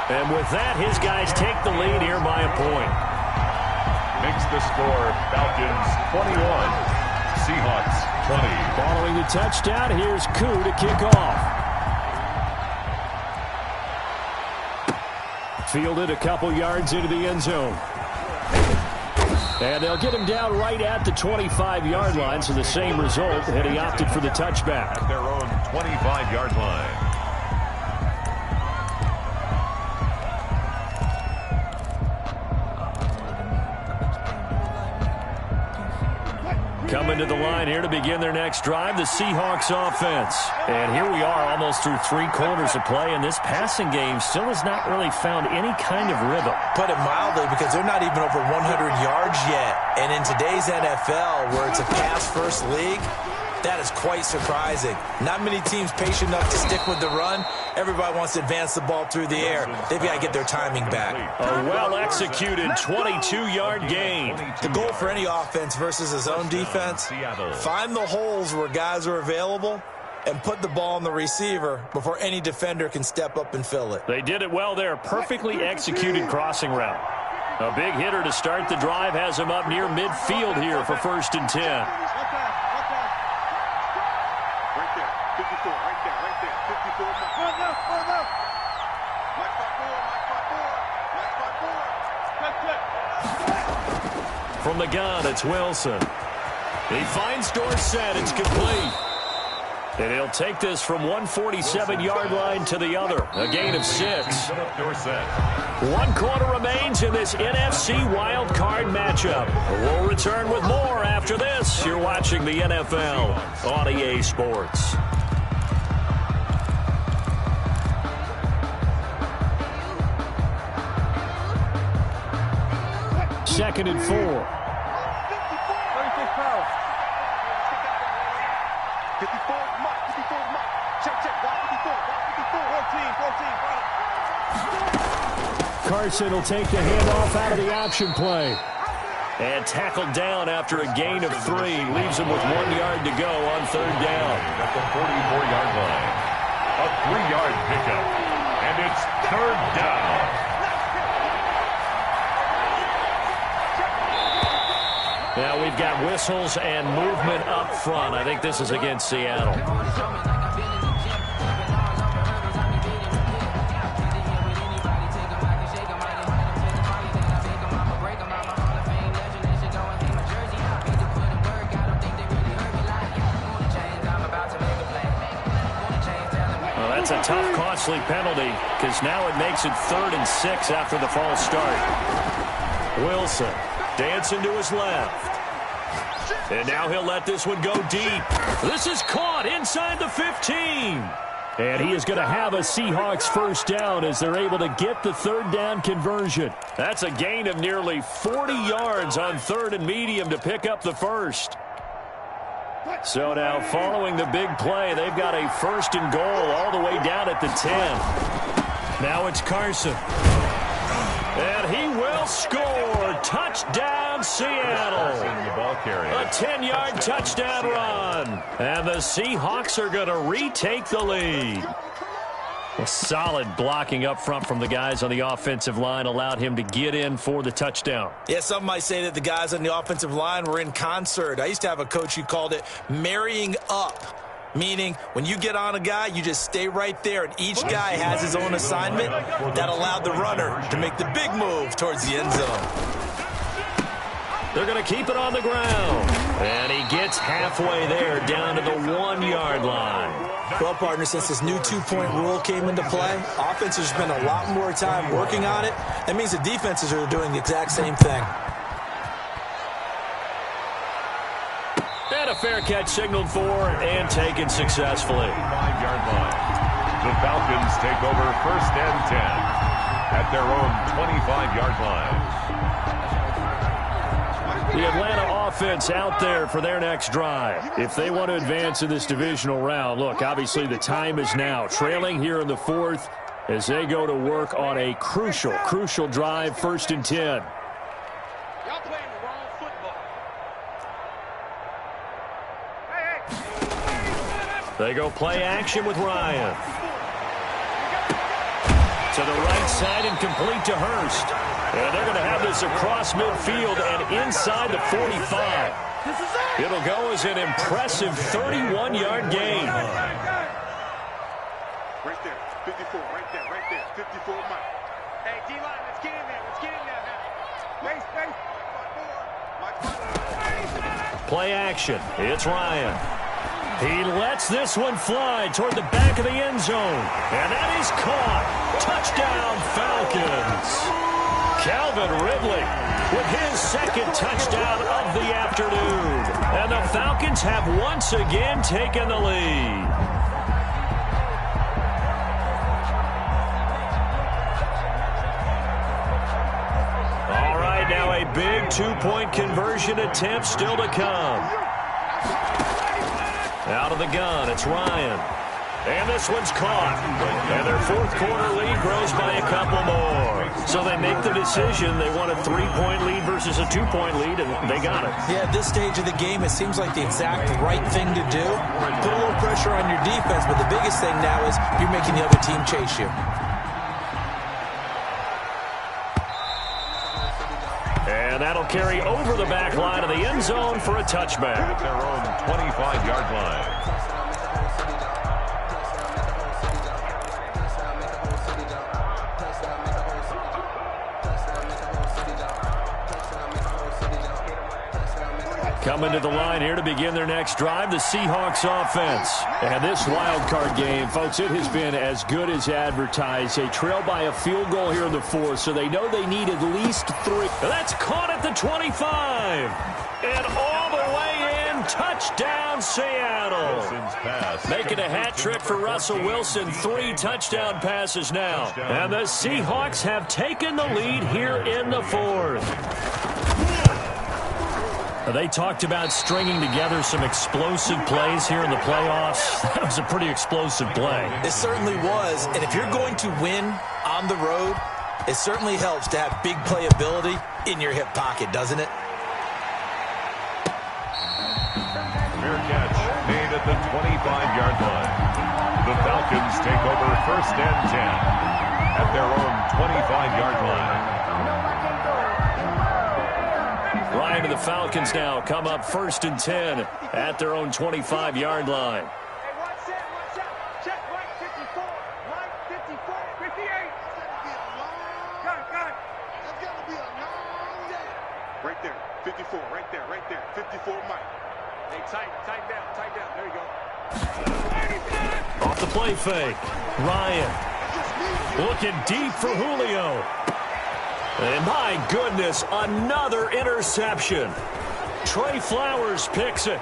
And with that, his guys take the lead here by a point. Makes the score Falcons 21. Seahawks 20. Following the touchdown, here's Koo to kick off. Fielded a couple yards into the end zone. And they'll get him down right at the 25-yard line, so the same result, and he opted for the touchback. At their own 25-yard line. Coming to the line here to begin their next drive, the Seahawks offense. And here we are almost through 3 quarters of play, and this passing game still has not really found any kind of rhythm. Put it mildly, because they're not even over 100 yards yet. And in today's NFL, where it's a pass-first league, that is quite surprising. Not many teams patient enough to stick with the run. Everybody wants to advance the ball through the air. They've got to get their timing back. A well-executed 22-yard gain. The goal for any offense versus a zone defense, find the holes where guys are available and put the ball on the receiver before any defender can step up and fill it. They did it well there. Perfectly executed crossing route. A big hitter to start the drive has him up near midfield here for 1st and 10. From the gun, it's Wilson. He finds Dorsett. It's complete. And he'll take this from 147-yard line to the other. A gain of 6. 1 quarter remains in this NFC wild card matchup. We'll return with more after this. You're watching the NFL on EA Sports. Second and 4. 36 pounds. 54, mark, 54, mark. Check, block 54, block 54, 14. Carson will take the handoff out of the option play. And tackled down after a gain of 3. Leaves him with 1 yard to go on third down. At the 44-yard line. A 3-yard pickup. And it's third down. Now we've got whistles and movement up front. I think this is against Seattle. Well, that's a tough, costly penalty because now it makes it 3rd and 6 after the false start. Wilson dancing to his left. And now he'll let this one go deep. This is caught inside the 15. And he is going to have a Seahawks first down as they're able to get the third down conversion. That's a gain of nearly 40 yards on 3rd and medium to pick up the first. So now following the big play, they've got a 1st and goal all the way down at the 10. Now it's Carson. And he will score. Touchdown, Seattle. A 10-yard touchdown run. And the Seahawks are going to retake the lead. A solid blocking up front from the guys on the offensive line allowed him to get in for the touchdown. Yeah, some might say that the guys on the offensive line were in concert. I used to have a coach who called it marrying up. Meaning, when you get on a guy, you just stay right there, and each guy has his own assignment. That allowed the runner to make the big move towards the end zone. They're going to keep it on the ground. And he gets halfway there, down to the 1-yard line. Well, partner, since this new 2-point rule came into play, offenses spend a lot more time working on it. That means the defenses are doing the exact same thing. And a fair catch signaled for and taken successfully. 5-yard line. The Falcons take over 1st and 10 at their own 25-yard line. The Atlanta offense out there for their next drive. If they want to advance in this divisional round, look, obviously the time is now. Trailing here in the 4th as they go to work on a crucial drive, 1st and 10. Y'all playing the wrong football. They go play action with Ryan. To the right side and complete to Hurst. And they're going to have this across midfield and inside the 45. It'll go as an impressive 31-yard gain. Right there, 54, right there, 54, Mike. Hey, D-line, let's get in there, man. Space. Play action. It's Ryan. He lets this one fly toward the back of the end zone. And that is caught. Touchdown, Falcons. Calvin Ridley with his 2nd touchdown of the afternoon. And the Falcons have once again taken the lead. All right, now a big 2-point conversion attempt still to come. Out of the gun, it's Ryan. And this one's caught. And their 4th quarter lead grows by a couple more. So they make the decision. They want a 3-point lead versus a 2-point lead, and they got it. Yeah, at this stage of the game, it seems like the exact right thing to do. Put a little pressure on your defense, but the biggest thing now is you're making the other team chase you. And that'll carry over the back line of the end zone for a touchback. At their own 25-yard line. Coming to the line here to begin their next drive, the Seahawks offense. And this wild card game, folks, it has been as good as advertised. They trail by a field goal here in the fourth, so they know they need at least 3. That's caught at the 25. And all the way in, touchdown Seattle. Making a hat trick for Russell Wilson, 3 touchdown passes now. And the Seahawks have taken the lead here in the fourth. They talked about stringing together some explosive plays here in the playoffs. That was a pretty explosive play. It certainly was. And if you're going to win on the road, it certainly helps to have big playability in your hip pocket, doesn't it? Fair catch made at the 25-yard line. The Falcons take over first and 10 at their own 25-yard line. Ryan to the Falcons now come up first and 10 at their own 25-yard line. Hey, watch out. Check right 54. Right 54, 58. Got it. That's got to be a long day. Right there, 54, right there. 54, Mike. Hey, tighten down. There you go. Off the play fake. Ryan looking deep for Julio. And my goodness, another interception. Trey Flowers picks it.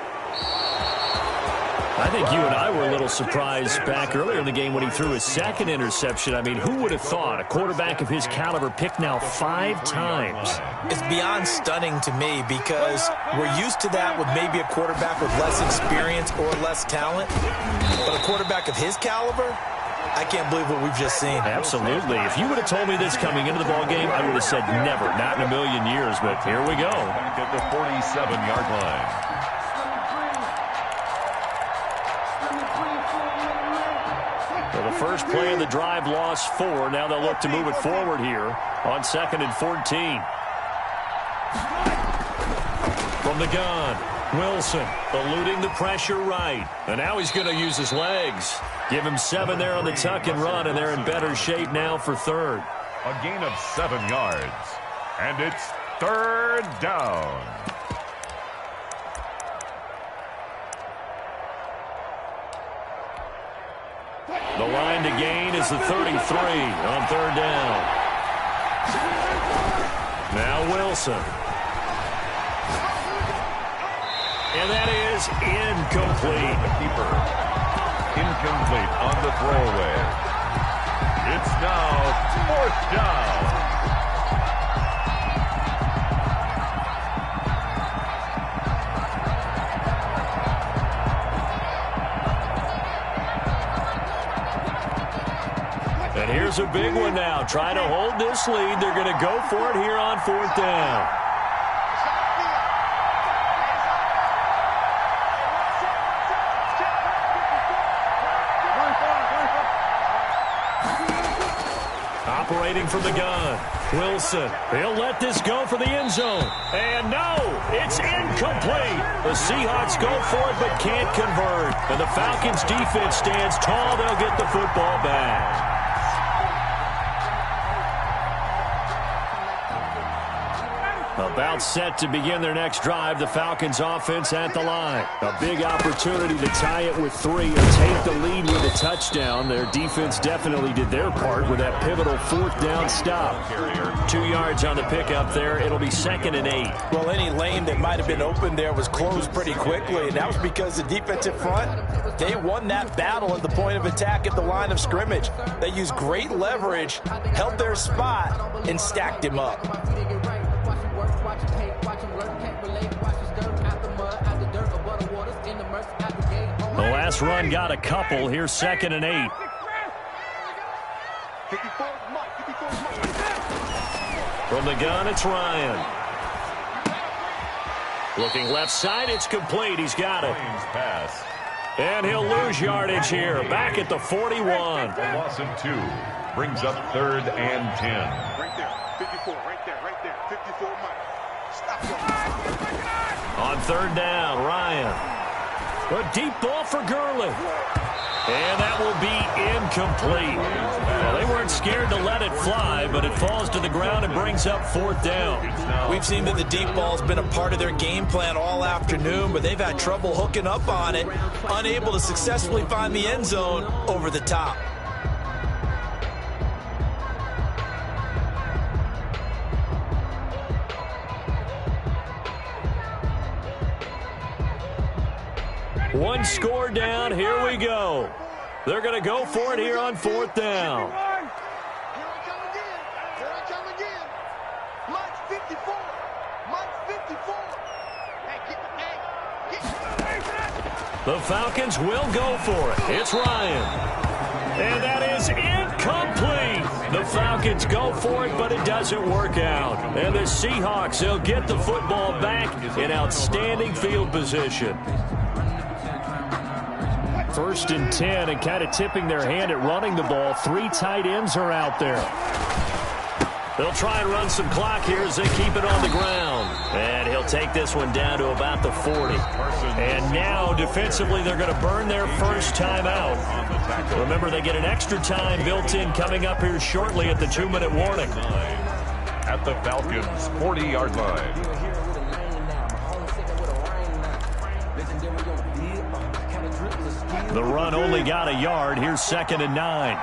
I think you and I were a little surprised back earlier in the game when he threw his second interception. I mean, who would have thought a quarterback of his caliber picked now 5 times? It's beyond stunning to me because we're used to that with maybe a quarterback with less experience or less talent. But a quarterback of his caliber, I can't believe what we've just seen. Absolutely. If you would have told me this coming into the ballgame, I would have said never, not in a million years. But here we go. Back at the 47-yard line. Well, the first play of the drive lost 4. Now they'll look to move it forward here on 2nd and 14. From the gun, Wilson eluding the pressure right. And now he's going to use his legs. Give him 7 there on the tuck and run, and they're in better shape now for 3rd. A gain of 7 yards. And it's 3rd down. The line to gain is the 33 on 3rd down. Now Wilson. And that is incomplete. Keeper. Incomplete on the throwaway. It's now 4th down. And here's a big one now. Trying to hold this lead. They're going to go for it here on 4th down. Operating from the gun. Wilson, he'll let this go for the end zone. And no, it's incomplete. The Seahawks go for it but can't convert. And the Falcons defense stands tall. They'll get the football back. About set to begin their next drive, the Falcons offense at the line. A big opportunity to tie it with 3 or take the lead with a touchdown. Their defense definitely did their part with that pivotal 4th down stop. 2 yards on the pickup there. It'll be 2nd and 8. Well, any lane that might have been open there was closed pretty quickly, and that was because the defensive front, they won that battle at the point of attack at the line of scrimmage. They used great leverage, held their spot, and stacked him up. The last run got a couple. Here's 2nd and 8. From the gun, it's Ryan. Looking left side, it's complete. He's got it. Pass. And he'll lose yardage here. Back at the 41. A loss of 2 brings up 3rd and 10. Right there, 54, right there, 54, Mike. Stop. On 3rd down, Ryan. A deep ball for Gurley. And that will be incomplete. Well, they weren't scared to let it fly, but it falls to the ground and brings up 4th down. We've seen that the deep ball has been a part of their game plan all afternoon, but they've had trouble hooking up on it, unable to successfully find the end zone over the top. One score down. Here we go. They're going to go for it here on 4th down. Here I come again. Here I come again. Mike 54. Mike 54. Hey, The Falcons will go for it. It's Ryan. And that is incomplete. The Falcons go for it, but it doesn't work out. And the Seahawks, they'll get the football back in outstanding field position. 1st and 10, and kind of tipping their hand at running the ball. 3 tight ends are out there. They'll try and run some clock here as they keep it on the ground. And he'll take this one down to about the 40. And now, defensively, they're going to burn their first timeout. Remember, they get an extra time built in coming up here shortly at the 2-minute warning. At the Falcons' 40-yard line. The run only got a yard. Here's 2nd and 9.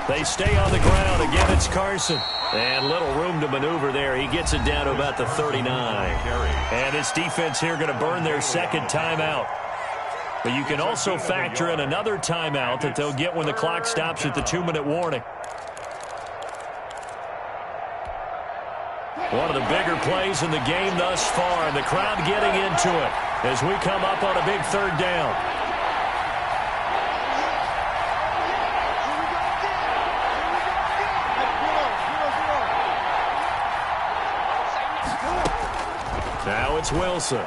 They stay on the ground. Again, it's Carson. And little room to maneuver there. He gets it down to about the 39. And this defense here going to burn their 2nd timeout. But you can also factor in another timeout that they'll get when the clock stops at the 2-minute warning. One of the bigger plays in the game thus far, and the crowd getting into it as we come up on a big 3rd down. Now it's Wilson.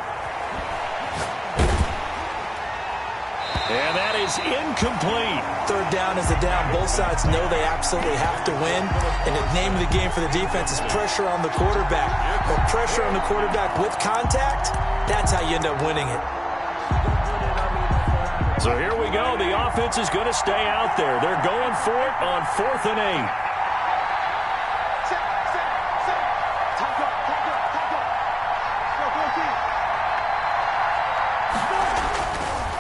And that is incomplete. 3rd down is a down. Both sides know they absolutely have to win. And the name of the game for the defense is pressure on the quarterback. But pressure on the quarterback with contact, that's how you end up winning it. So here we go. The offense is going to stay out there. They're going for it on 4th and 8.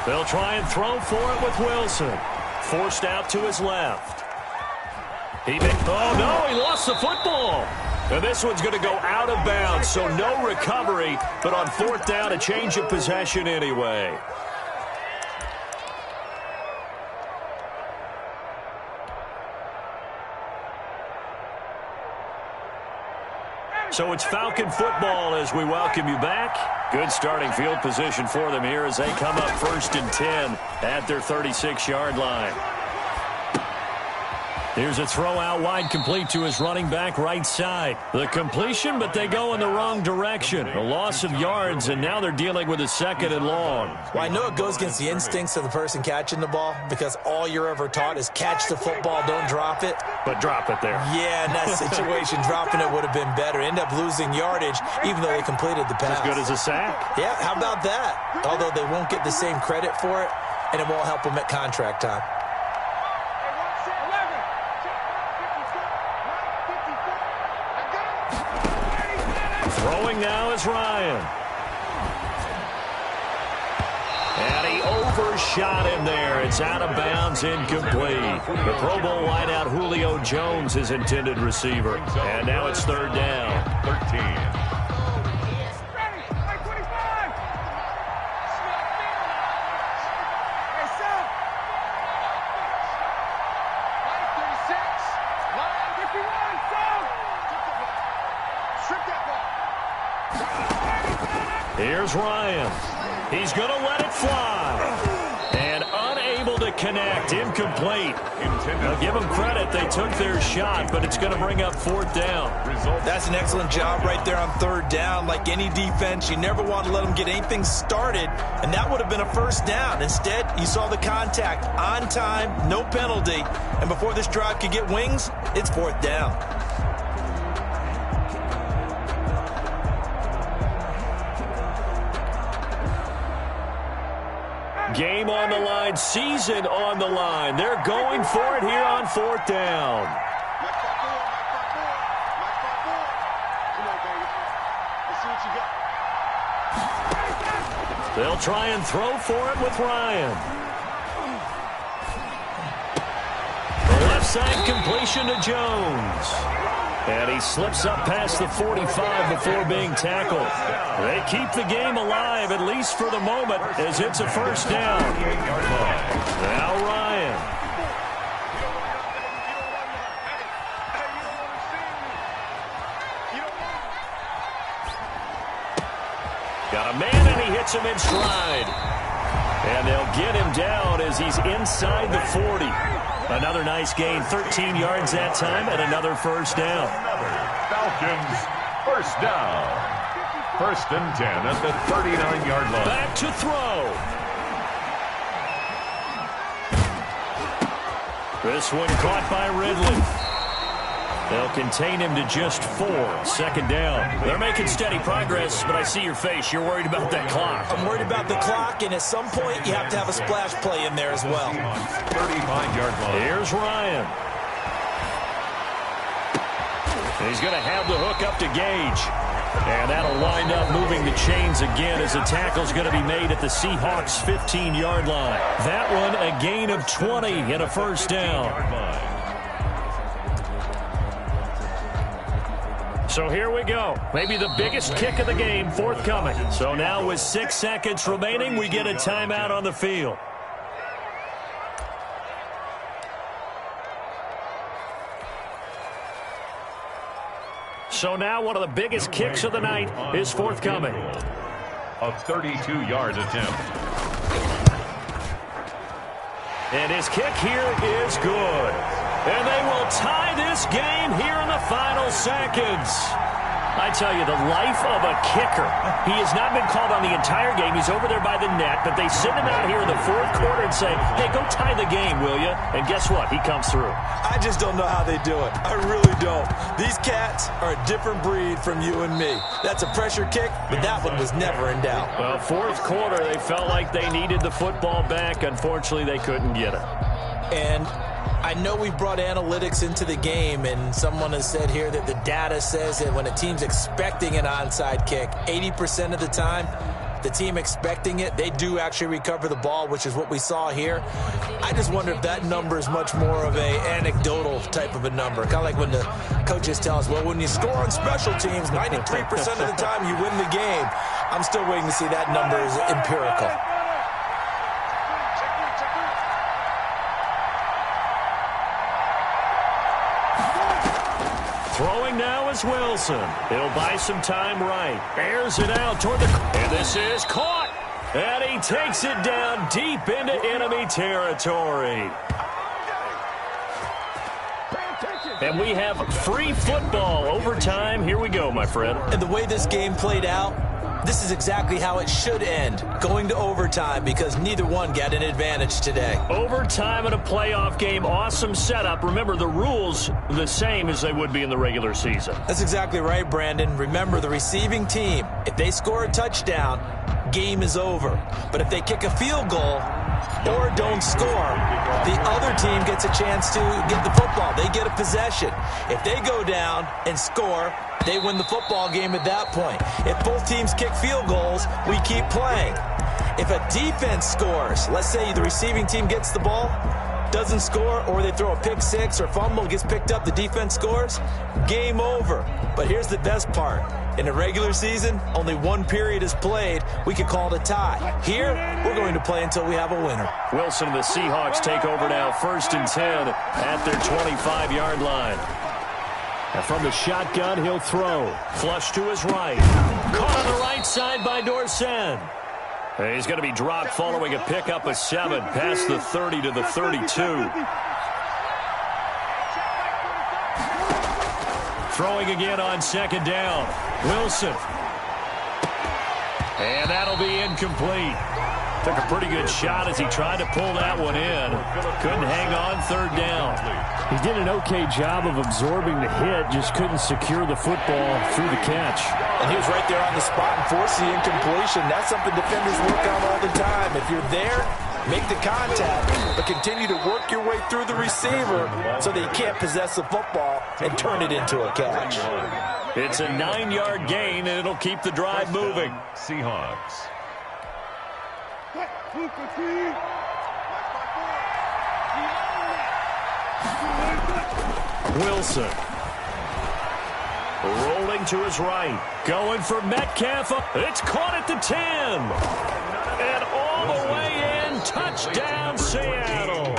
They'll try and throw for it with Wilson. Forced out to his left. Oh, no, he lost the football. And this one's going to go out of bounds, so no recovery. But on 4th down, a change of possession anyway. So it's Falcon football as we welcome you back. Good starting field position for them here as they come up 1st and 10 at their 36-yard line. Here's a throw out wide, complete to his running back right side. The completion, but they go in the wrong direction. A loss of yards, and now they're dealing with a 2nd and long. Well, I know it goes against the instincts of the person catching the ball because all you're ever taught is catch the football, don't drop it. But drop it there. Yeah, in that situation, dropping it would have been better. End up losing yardage, even though they completed the pass. As good as a sack. Yeah, how about that? Although they won't get the same credit for it, and it won't help them at contract time. Throwing now is Ryan. And he overshot him there. It's out of bounds, incomplete. The Pro Bowl wideout Julio Jones, his intended receiver. And now it's 3rd down. 13. Here's Ryan. He's going to let it fly. And unable to connect. Incomplete. Now give them credit. They took their shot, but it's going to bring up 4th down. That's an excellent job right there on 3rd down. Like any defense, you never want to let them get anything started, and that would have been a 1st down. Instead, you saw the contact on time, no penalty, and before this drive could get wings, it's 4th down. Game on the line, season on the line. They're going for it here on 4th down. They'll try and throw for it with Ryan. The left side completion to Jones. And he slips up past the 45 before being tackled. They keep the game alive, at least for the moment, as it's a 1st down. Now Ryan. Got a man, and he hits him in stride. And they'll get him down as he's inside the 40. Another nice gain, 13 yards that time, and another 1st down. Falcons, 1st down. 1st and 10 at the 39-yard line. Back to throw. This one caught by Ridley. They'll contain him to just 4. 2nd down. They're making steady progress, but I see your face. You're worried about that clock. I'm worried about the clock, and at some point, you have to have a splash play in there as well. 35-yard line. Here's Ryan. He's going to have the hook up to Gage. And that'll wind up moving the chains again as the tackle's going to be made at the Seahawks' 15-yard line. That one a gain of 20 and a 1st down. So here we go. Maybe the biggest kick of the game forthcoming. So now with 6 seconds remaining, we get a timeout on the field. So now one of the biggest kicks of the night is forthcoming. A 32-yard attempt. And his kick here is good. And they will tie this game here in the final seconds. I tell you, the life of a kicker. He has not been called on the entire game. He's over there by the net, but they send him out here in the 4th quarter and say, hey, go tie the game, will you? And guess what? He comes through. I just don't know how they do it. I really don't. These cats are a different breed from you and me. That's a pressure kick, but that one was never in doubt. Well, 4th quarter, they felt like they needed the football back. Unfortunately, they couldn't get it. And I know we brought analytics into the game, and someone has said here that the data says that when a team's expecting an onside kick, 80% of the time, the team expecting it, they do actually recover the ball, which is what we saw here. I just wonder if that number is much more of a anecdotal type of a number. Kind of like when the coaches tell us, well, when you score on special teams, 93% of the time you win the game. I'm still waiting to see that number is empirical. Throwing now is Wilson. He'll buy some time right. Airs it out toward the... And this is caught. And he takes it down deep into enemy territory. And we have free football overtime. Here we go, my friend. And the way this game played out, this is exactly how it should end, going to overtime, because neither one got an advantage today. Overtime in a playoff game, awesome setup. Remember, the rules the same as they would be in the regular season. That's exactly right, Brandon. Remember, the receiving team, if they score a touchdown, game is over. But if they kick a field goal or don't score, the other team gets a chance to get the football. They get a possession. If they go down and score, they win the football game at that point. If both teams kick field goals, we keep playing. If a defense scores, let's say the receiving team gets the ball, doesn't score, or they throw a pick six or fumble, gets picked up, the defense scores, game over. But here's the best part. In the regular season, only one period is played. We could call it a tie. Here, we're going to play until we have a winner. Wilson and the Seahawks take over now, 1st and 10 at their 25-yard line. And from the shotgun, he'll throw. Flush to his right. Caught on the right side by Dorsett. And he's going to be dropped following a pickup of 7 past the 30 to the 32. Throwing again on 2nd down. Wilson. And that'll be incomplete. Took a pretty good shot as he tried to pull that one in. Couldn't hang on third down. He did an okay job of absorbing the hit, just couldn't secure the football through the catch. And he was right there on the spot and forced the incompletion. That's something defenders work on all the time. If you're there, make the contact, but continue to work your way through the receiver so that you can't possess the football and turn it into a catch. It's a 9-yard gain, and it'll keep the drive moving. Seahawks. Wilson. Rolling to his right. Going for Metcalf. It's caught at the 10. And all the way in. Touchdown, Seattle.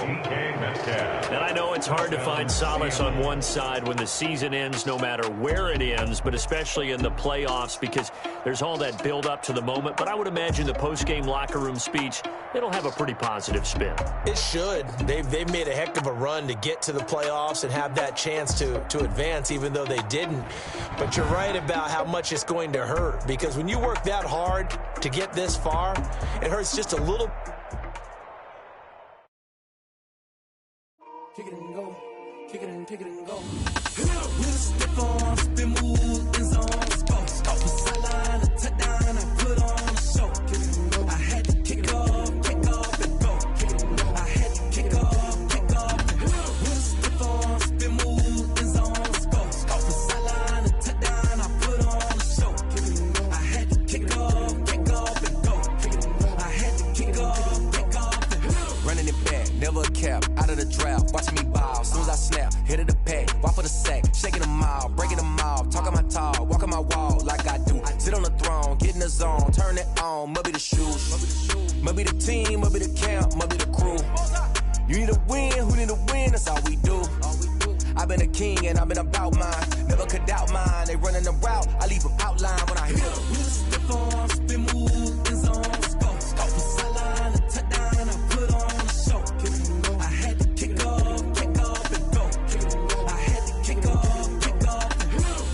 And I know it's hard to find solace on one side when the season ends, no matter where it ends, but especially in the playoffs, because there's all that build up to the moment. But I would imagine the post-game locker room speech, it'll have a pretty positive spin. It should. They've made a heck of a run to get to the playoffs and have that chance to advance, even though they didn't. But you're right about how much it's going to hurt, because when you work that hard to get this far, it hurts just a little. Kick it and go, kick it and go. With stiff arms, spin move, in zone, off the sideline, a touchdown, I put on a show. Kick it and go. I had to kick off and go. Kick it and go. I had to kick off and go. With stiff arms, spin move, in zone, off the sideline, a touchdown, I put on a show. Kick it and go. I had to kick off and go. Kick it and go. I had to kick off and go. Running it back, never a cap, out of the drought, watching me ball, soon as I snap, hit of the pack, walk for the sack, shaking them out, breaking them off, talking my talk, walking my wall like I do, sit on the throne, get in the zone, turn it on, must be the shoes, must be the team, must be the camp, must be the crew, you need a win, who need a win, that's all we do, I've been a king and I've been about mine, never could doubt mine, they running the route, I leave them outline when I hit them. With stiff arms, spin move, in zone, off the sideline, a touchdown, I put on a show. Kick it and go. I had to kick off and go. Kick it and go. I had to kick off and go.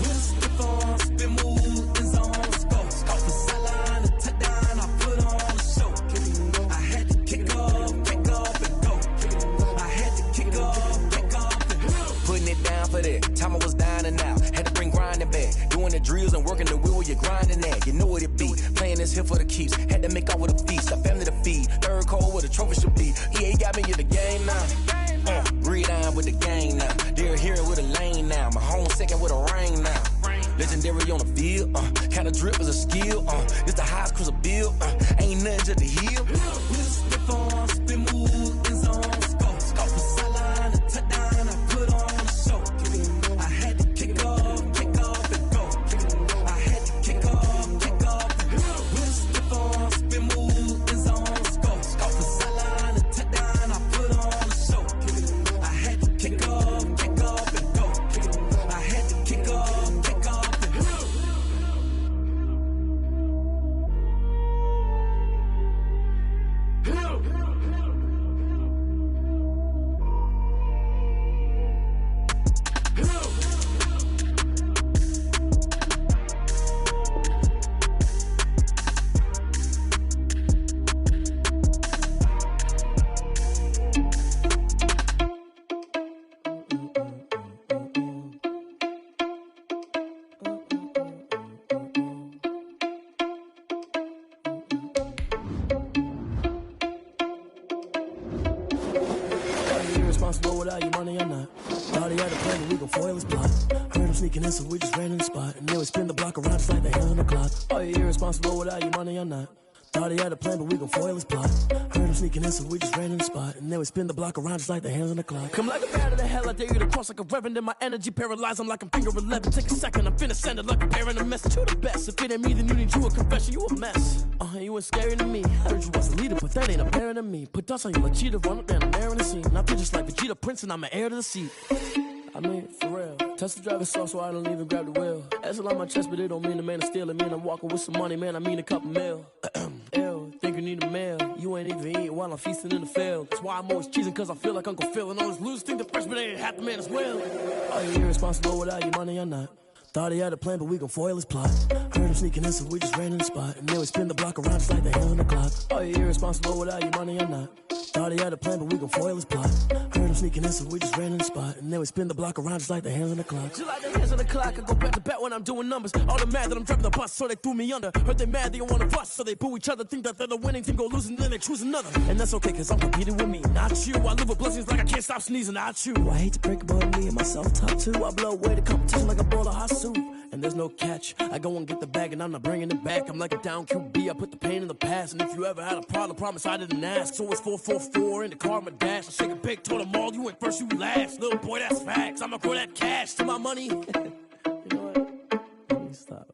With a stiff arm, spin move, in zone, off the sideline, a touchdown, I put on a show. Kick it and go. I had to kick off and go. Kick it and go. I had to kick off and go. Putting it down for that, time I was down and out, had to bring grinding back, doing the drills and working the wheel where you're grinding at, you know what it be, playing this here for the keeps, had to make off with a feast, a family to feed, third cold where the trophy should be, EA got me in the game now, breathe on with the game now, they're here with a lane now, my home second with a ring now, legendary on the field, kinda drip is a skill, it's the highest cruiser bill, ain't nothing to the hill. With a stiff arm, spin move, in zone, off the sideline, a touchdown, I put on a show. Kick it and go. I had to kick off and go. Kick it and go. I had to kick off and go. With a stiff arm, spin move, in zone, off the sideline, a touchdown, I put on a show. Kick it and go. I had to kick off and go. Kick it and go. I had to kick off and go. Irresponsible without your money or not. Thought he had a plan, but we gon' foil his plot. Heard him sneaking in, so we just ran in the spot. And then we spin the block around just like the hands on the clock. Are you irresponsible without your money or not? Thought he had a plan, but we gon' foil his plot. Heard him sneaking in, so we just ran in the spot. And then we spin the block around just like the hands on the clock. Come like a bat of the hell, I dare you to cross like a reverend. In my energy paralyzed, I'm like I'm finger 11. Take a second, I'm finna send it like a parent a message to the best. If it ain't me, then you need you a confession, you a mess. You ain't scary to me. Heard you was a leader, but that ain't apparent to me. Put dust on you like cheetah, run up down the air in the scene. I feel just like Vegeta Prince, and I'm an heir to the seat. I mean, for real. Touch the driver's soft, so I don't even grab the wheel. That's on my chest, but it don't mean the man is stealing. Man, I'm walking with some money, man, I mean a couple mil. Ew, think you need a meal. You ain't even eating while I'm feasting in the field. That's why I'm always cheesing, cause I feel like Uncle Phil. And all these losers think the freshman ain't half the man as well. Are you irresponsible without your money or not? Thought he had a plan, but we gon' foil his plot. Heard him sneaking in, so we just ran in the spot. And then we spin the block around just like the hand on the clock. Are you irresponsible without your money or not? Thought he had a plan, but we gon' foil his plot. Heard him sneaking in, so we just ran in the spot. And then we spin the block around just like the hands on the clock. Just like the hands on the clock, I go back to back when I'm doing numbers. All the mad that I'm driving the bus, so they threw me under. Heard they mad, they don't wanna bust, so they boo each other. Think that they're the winning team, go losing, then they choose another. And that's okay, cause I'm competing with me, not you. I live with blessings like I can't stop sneezing, not you. I hate to break it, but me and myself top two. I blow away the competition like a bowl of hot soup. And there's no catch. I go and get the bag and I'm not bringing it back. I'm like a down QB, I put the pain in the past. And if you ever had a problem, promise I didn't ask. So it's 444 in the car, my dash. I shake a big, told them all, you went first, you last. Little boy, that's facts. I'ma grow that cash to my money. You know what? Let me stop.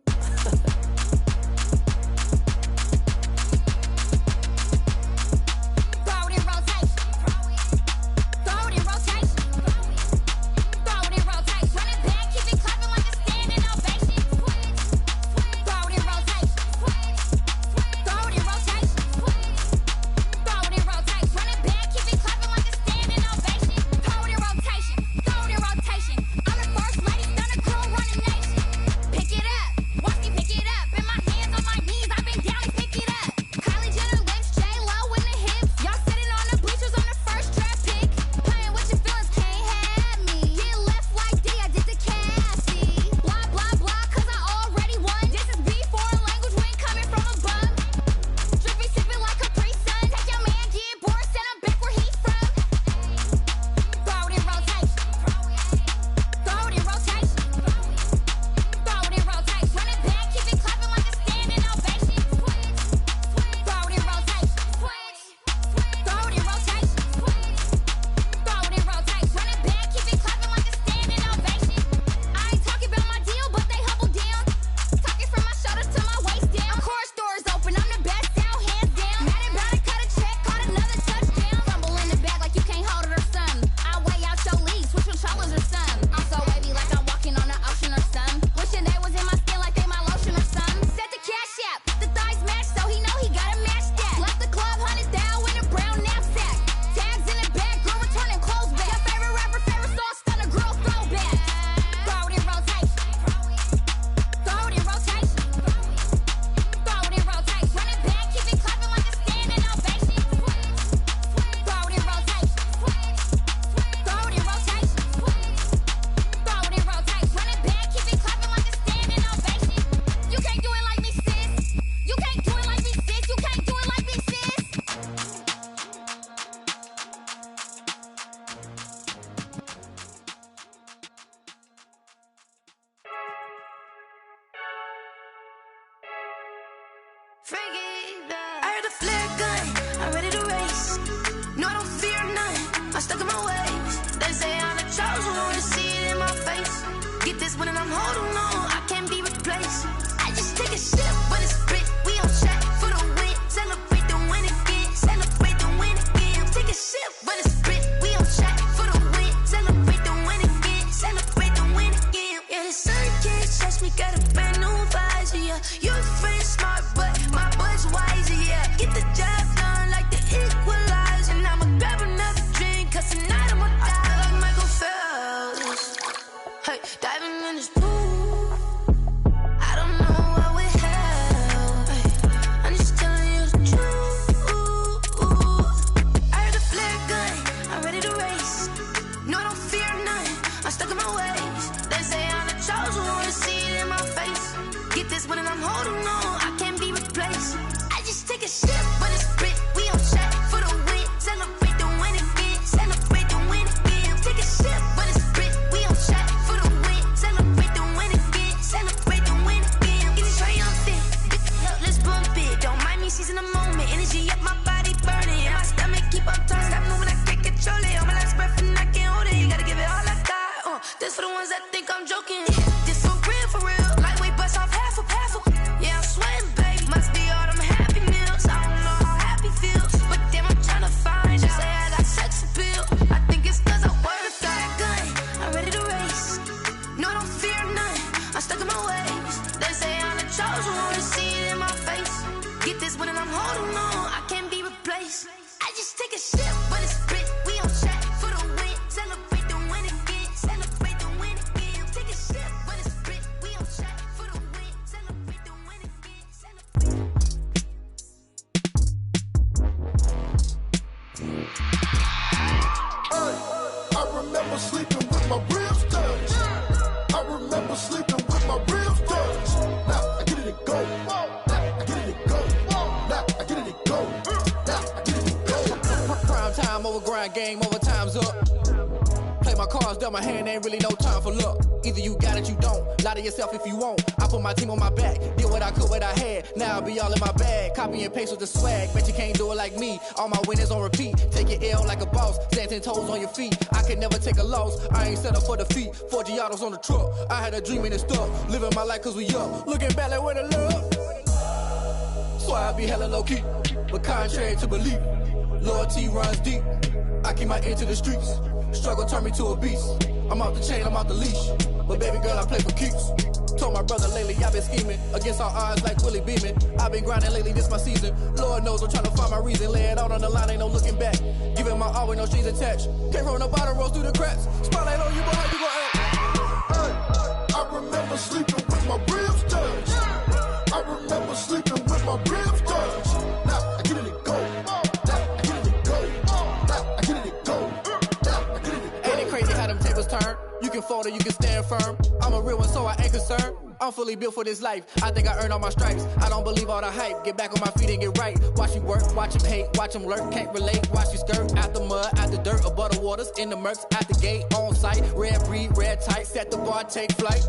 I heard a flare gun, I'm ready to race. No, I don't fear none, I'm stuck in my ways. They say I'm the chosen one, to see it in my face. Get this one and I'm holding on, I can't be replaced. I just take a sip, but it's spit, we on shot for the win. Celebrate the win again, celebrate the win again. Take a sip, but it's spit, we on shot for the win. Celebrate the win again, celebrate the win again. Yeah, the sun can't touch me, got a brand new visor, yeah. Your friend's smart, but my boy's wiser, yeah. Get the job done like the equalizer. And I'ma grab another drink, cause tonight I'ma die like Michael Phelps. Hey, diving in this pool, I don't know what would help. Hey, I'm just telling you the truth. I heard a flare gun, I'm ready to race. No, I don't fear none, I'm stuck in my ways. They say I'm the chosen one, to see it in my face. Get this one and I'm holding on, I can't be replaced. I just take a sip, but it's spit, we on shot for the win. Celebrate the win again, celebrate the win again. Take a sip, but it's spit, we on shot for the win. Celebrate the win again, celebrate the win again. Get this triumphant, look, let's bump it. Don't mind me seizing the moment, energy up my body burning. And my stomach keep on turning, stop moving, I can't control it. On my last breath and I can't hold it, you gotta give it all I got. This for the ones that think I'm joking. This for real, lightweight bust off half a half. Yeah, I'm sweating, baby, must be all them happy meals. I don't know how happy feels, but damn, I'm tryna find you. Say I got sex appeal, I think it's cause I work. Got a gun, I'm ready to race. No, I don't fear none, I'm stuck in my ways. They say I'm the chosen one, to see it in my face. Get this one and I'm holding on, I can't be replaced. I just take a sip, but it's spit, we on shot for the win. Celebrate the win again, celebrate the win again. Take a sip. I remember sleeping with my ribs touched. I remember sleeping with my ribs touched. Now I get it and go. Now I get it and go. Now I get it and go. Now I get it and go. Prime time over grind game, over time's up. Play my cards, dealt my hand, ain't really no time for luck. Either you got it, you don't. Lie to yourself if you won't. I put my team on my back, did what I could, what I had. Now I be all in my bag, copy and paste with the swag. Bet you can't do it like me. All my winners on repeat. Take your L like a boss, stand 10 toes on your feet. I can never take a loss. I ain't set up for defeat. 4 Giottos on the truck. I had a dream and it stuck. Living my life cause we up. Looking back like where the love. So I be hella low key, but contrary to belief, loyalty runs deep. I keep my ear to the streets. Struggle turned me to a beast. I'm out the chain, I'm out the leash. But baby girl, I play for keeps. Told my brother lately, I've been scheming against all odds like Willie Beeman. I've been grinding lately, this my season. Lord knows I'm trying to find my reason. Lay it out on the line, ain't no looking back. Giving my all with no strings attached. Came from the bottom, rose through the cracks. Spotlight on you, boy, how you gon' act? I remember sleeping with my ribs touched. I remember sleeping with my ribs touched. Now I get it and go. Now I get it and go. Now I get it and go. Now I get it and go. Ain't it crazy how them tables turn? You can fold or you can stand firm. I'm a real one, so I ain't concerned. I'm fully built for this life. I think I earned all my stripes. I don't believe all the hype. Get back on my feet and get right. Watch you work, watch him hate, watch him lurk. Can't relate, watch you skirt. Out the mud, out the dirt, above the waters, in the murks, out the gate, on site. Red breed, red tight, set the bar, take flight.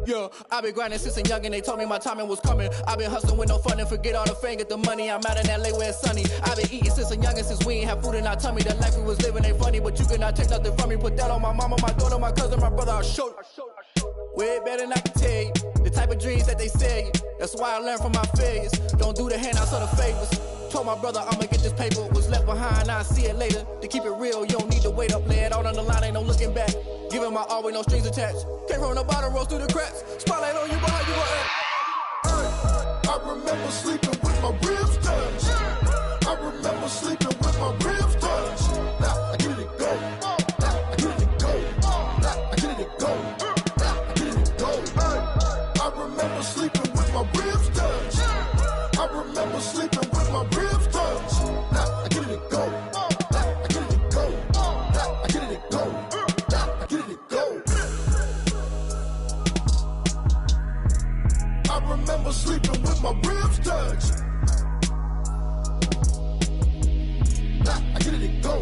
Yeah, I been grinding since a young and they told me my timing was coming. I been hustling with no fun and forget all the fame, get the money. I'm out in LA where it's sunny. I been eating since a young and since we ain't have food in our tummy. The life we was living ain't funny, but you cannot take nothing from me. Put that on my mama, my daughter, my cousin, my brother, I'll show you. Way better than I can tell you. The type of dreams that they sell you. That's why I learned from my failures. Don't do the handouts or the favors. Told my brother I'ma get this paper. Was left behind, I'll see it later. To keep it real, you don't need to wait up. Lay it out on the line, ain't no looking back. Giving my all with no strings attached. Came from the bottom, rose through the cracks. Spotlight on you, boy, how you gon' act? I remember sleeping with my ribs touched. I remember sleeping with my ribs touched. Now I get it and go. Now I get it and go. Now I get it and go. Now I get it and go. I remember sleeping with my ribs touched. I remember sleeping with my ribs touched. Now I get it and go. Now I get it and go. Now I get it and go. Now I get it and go. I remember sleeping with my ribs touched. Now I get it and go.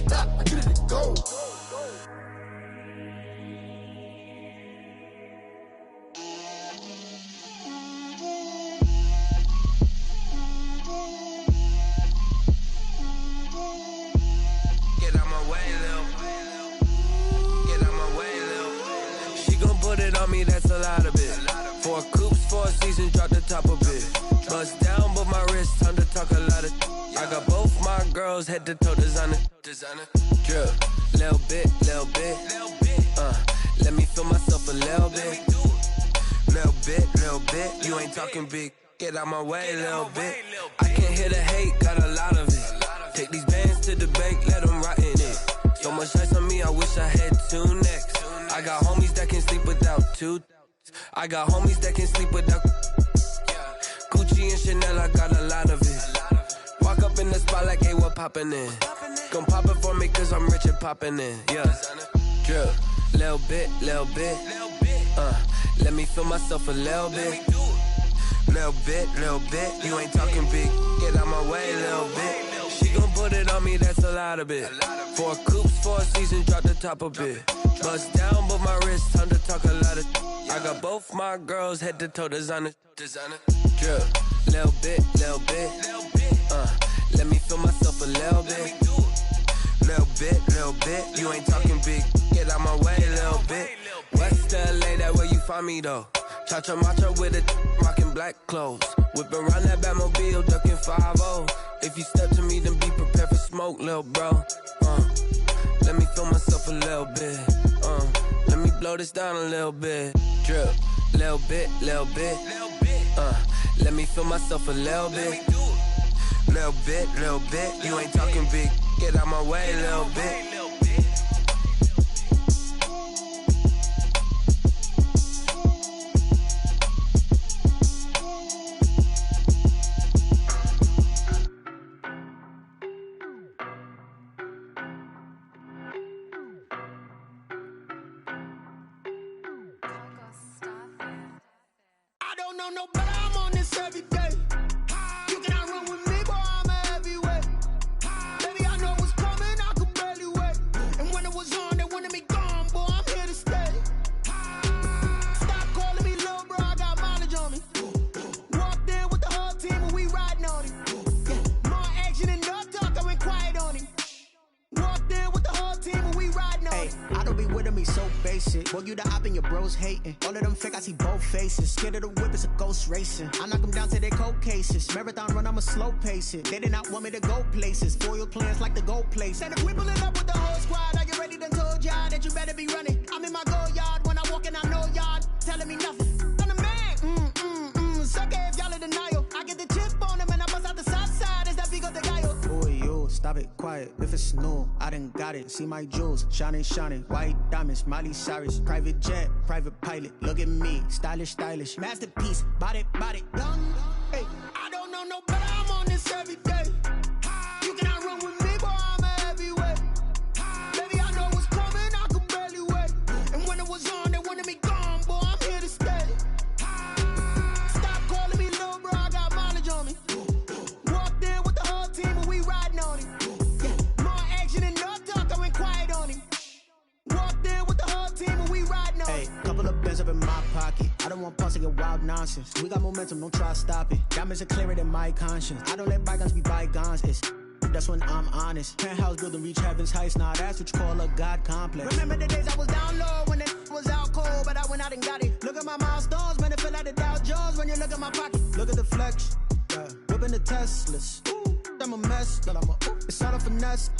Now I get it and go. Get out my way, Lil. Get out my way, Lil. She gon' put it on me, that's a lot of it. 4 coops, 4 seasons, drop the top of it. Bust down, but my wrist, time to talk a lot of. I got both my girls, head to toe designer. Drip, little bit, little bit. Let me feel myself a little bit. Little bit. You ain't talking big. Get out my way, little bit. I can't hear the hate, got a lot of it. Take these bands to the bank, let them rot in it. So much ice on me, I wish I had 2 necks. I got homies that can sleep without 2. I got homies that can sleep without Gucci and Chanel, I got a lot of it. Walk up in the spot like, hey, what poppin' in? Gon' pop it for me cause I'm rich and poppin' in, yeah. Drip, little bit. Let me feel myself a little bit. Little bit. You ain't talking big. Get out my way, little bit. She gon' put it on me, that's a lot of it. 4 coops, 4 seasons, drop the top a bit. Bust down, but my wrist, time to talk a lot of. I got both my girls, head to toe designer. Drip, little bit. Let me feel myself a little bit. Little bit. You ain't talking big. Get out my way, little bit. West LA, that where you find me though. Cha-cha matcha with it, rockin' black clothes. Whip around that Batmobile, ducking 5-0. If you step to me, then be prepared for smoke, lil' bro. Let me feel myself a little bit. Let me blow this down a little bit. Drip, little bit. Let me feel myself a little bit. Little bit. You ain't talking big. Get out my way, little bit. know no better, I'm on this every day. You cannot run with me, boy, I'm a heavyweight. Baby, I know what's coming, I could barely wait. And when it was on, they wanted me gone, boy, I'm here to stay. Stop calling me little bro, I got mileage on me. Walked in with the whole team and we riding on him. Yeah, more action and no talk, I went quiet on him. Walked in with the whole team and we riding on him. I don't be with him, he's so basic. Boy, you the op and your bros hating. All of them fake, I see both faces. Scared of the whip, it's a ghost racing. I knock them down to their cold cases. Marathon run, I'ma slow pace it. They did not want me to go places. Foil plans like the gold place. And if we pulling up with the whole squad, are you ready? Done told y'all that you better be running. I'm in my go yard when I walk in, I know y'all telling me nothing. I'm the man. Sucker if y'all in denial. I get the chip on them and I bust out the south side. Is that big of the guy? Boy, yo, stop it, quiet. If it's new, I done got it. See my jewels, shining, shining. White diamonds, Miley Cyrus. Private jet, private pilot. Look at me, stylish, stylish. Masterpiece, body, done. Hey, I don't know no better, I'm on this every day. You cannot run with me, boy, I'm a heavyweight. Baby, I know what's coming, I could barely wait. And when it was on, they wanted me gone, boy, I'm here to stay. Stop calling me little bro, I got mileage on me. Walked in with the whole team and we riding on him. Yeah, more action and no talk, I went quiet on him. Walked in with the whole team and we riding on him. Hey, couple of bands up in my pocket. I don't want pause to get wild nonsense. We got momentum, don't try to stop it. Diamonds are clearer than my conscience. I don't let bygones be bygones. It's that's when I'm honest. Penthouse building reach heaven's heights. Nah, that's what you call a God complex. Remember the days I was down low when it was out cold, but I went out and got it. Look at my milestones, man, it feel like the Dow Jones when you look at my pocket. Look at the flex, yeah. Whipping the Teslas. Ooh, I'm a mess, but it's all a finesse.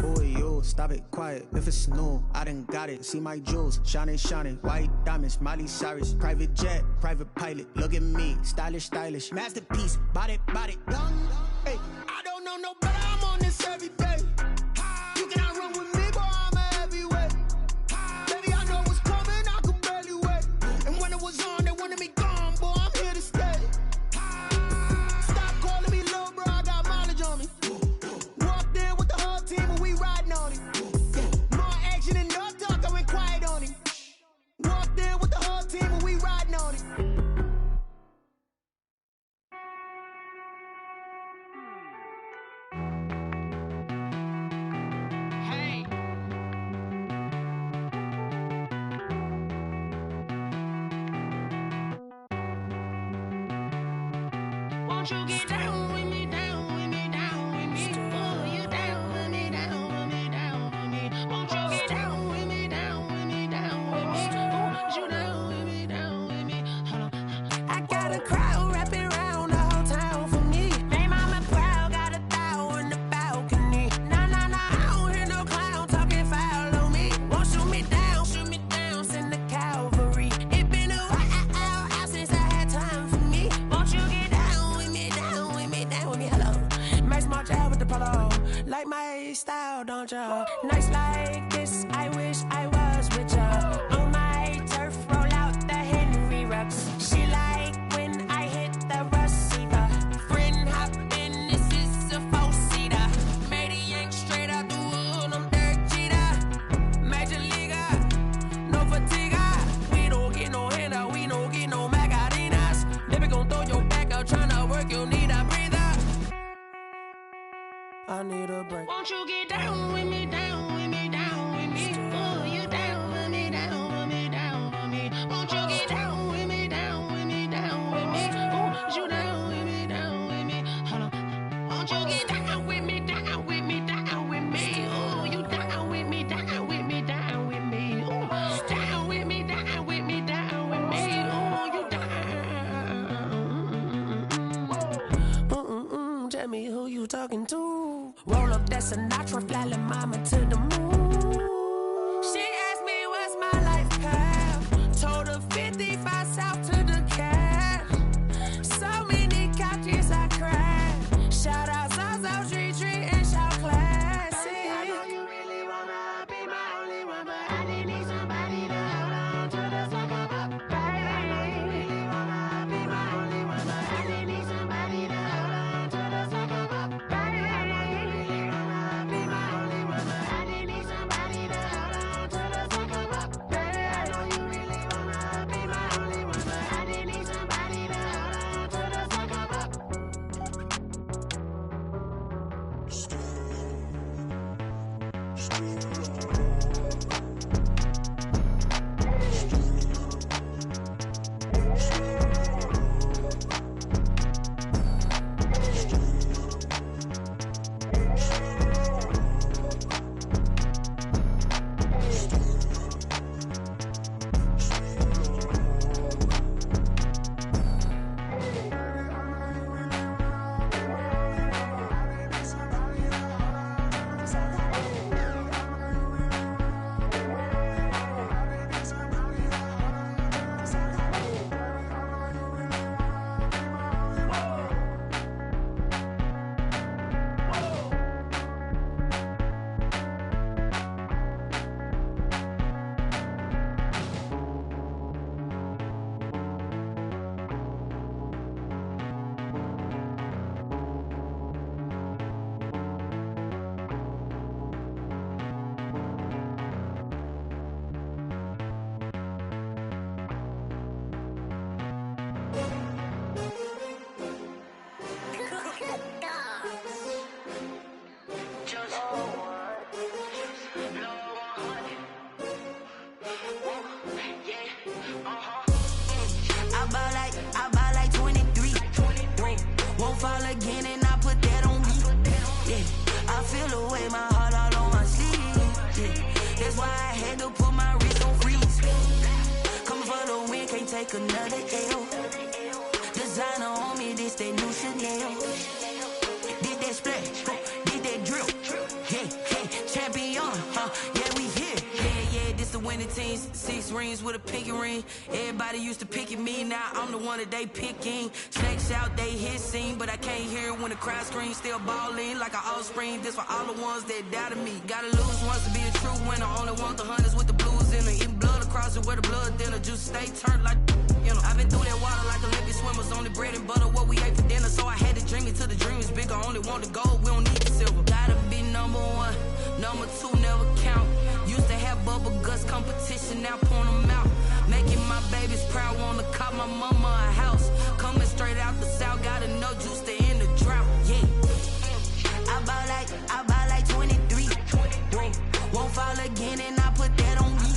Boy, yo, stop it, quiet. If it's new, I done got it. See my jewels, shining, shining. White diamonds, Miley Cyrus. Private jet, private pilot. Look at me, stylish, stylish. Masterpiece, body, done. Hey, I don't know no better, I'm on this every day. You cannot run with me, boy, I'm a heavyweight. Baby, I know what's coming, I could barely wait. And when it was on, they wanted me gone, boy, I'm here to stay. Stop calling me little bro, I got mileage on me. Walked in with the whole team and we riding on him. Yeah, more action and no talk, I went quiet on him. Walked in with the whole team and we riding on him. Won't you get down with me, down with me, down with me? Oh, you down with me, down with me, down with me. Won't you get down with me, down with me, down with me? Oh, you down with me, down with me? Hold on. I got a crowd wrapping around the whole town for me. They mama proud, got a thou on the balcony. Nah, I don't hear no clown talking foul on me. Won't shoot me down, send the cavalry. It been a while since I had time for me. Won't you get down with me, down with me, down with me? Hello. Nice small job with the polo. Like my style, don't ya? Nice like this, I wish I was with ya. On my turf, roll out the Henry Rux. She like when I hit the receiver. Friend hop in, this is a four-seater. Made a yank straight out the wood, I'm Derek Jeter. Major leaguer, no fatigue. We don't get no handout, we don't get no Macarinas. Never gon' throw your back out, tryna work, you need a breather. I need a break. Won't you get down with me, down with me, down with me? Oh, you down with me, down with me, down with me? Won't you get down with me, down with me, down with me? Oh, you down with me, down with me? Hold on. Won't you get down with me, down with me, down with me? Oh, you down with me, down with me, down with me? Oh, down with me, down with me, down with me? Oh, you down. Tell me who you talking to. Roll up that Sinatra, fly like mama to the moon. She asked me what's my life path. Told her 55 south to the cat. So many couches I cried. Shout out Zazo, Tree, and shout classic. I know you really wanna be my only one, but I didn't need somebody to hold on to the sucker up. Baby, I know you really wanna be my only one, but I didn't need somebody to hold on to the sucker up. Baby, I know you really wanna be my only one, but I didn't need Again, and I put that on me. Yeah, I feel away, my heart all on my sleeve. Yeah, that's why I had to put my wrist on freeze. Coming for the win, can't take another L. Designer on me, this that new Chanel. Did that splash, did that drill. Yeah, champion, yeah, we here. Yeah, this the winning teams. 6 rings with a pinky ring. Everybody used to picking me, now I'm the one that they picking. Snakes out, they hissing, but I can't hear when the crowd screams. Still balling like an offspring. This for all the ones that doubted me. Gotta lose once to be a true winner. Only want the hunters with the blues in it. Eating blood across it where the blood thinner. Juice stay turned like, you know. I've been through that water like Olympic swimmers. Only bread and butter, what we ate for dinner. So I had to dream it till the dream is bigger. Only want the gold, we don't need the silver. Gotta be number 1, number 2 never count. Used to have bubble guts competition, now point them out. Making my babies proud, wanna cop my mama a house. Coming straight out the south, gotta know juice to end the drought. Yeah, I buy like 23. Won't fall again, and I put that on me.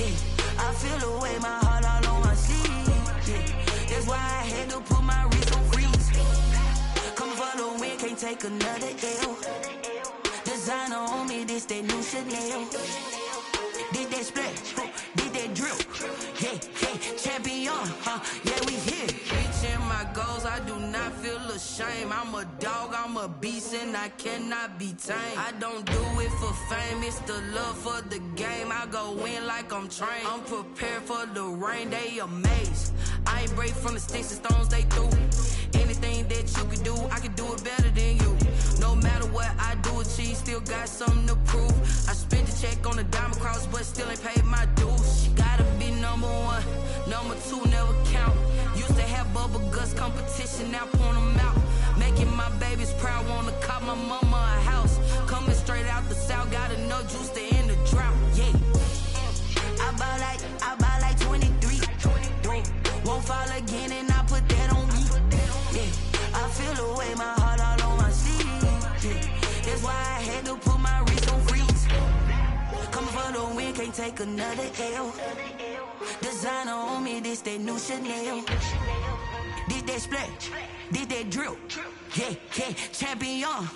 Yeah, I feel away, my heart all on my sleeve. Yeah, that's why I had to put my wrist on freeze. Coming for the win, can't take another L. Designer on me, this that new Chanel. Did that splash, did that drill. Yeah, champion, yeah, we here. Reaching my goals, I do not feel ashamed. I'm a dog, I'm a beast, and I cannot be tamed. I don't do it for fame, it's the love for the game. I go in like I'm trained. I'm prepared for the rain, they amazed. I ain't break from the sticks and stones they threw. Anything that you can do, I can do it better than you. No matter what I do, achieve, still got something to prove. I spent the check on the diamond cross, but still ain't paid my dues. Gotta be number 1, number 2 never count. Used to have bubble guts competition, now point them out. Making my babies proud, wanna cop my mama a house. Coming straight out the south, gotta know juice to end the drought. Yeah, I buy like 23. Won't fall again, and I put that on me. Yeah, I feel away, my heart all on my sleeve. Yeah, that's why I had to put my wrist on freeze. Coming for the win, can't take another L. Designer on me, this that new Chanel. Did that splash, did that drill. Yeah, champion,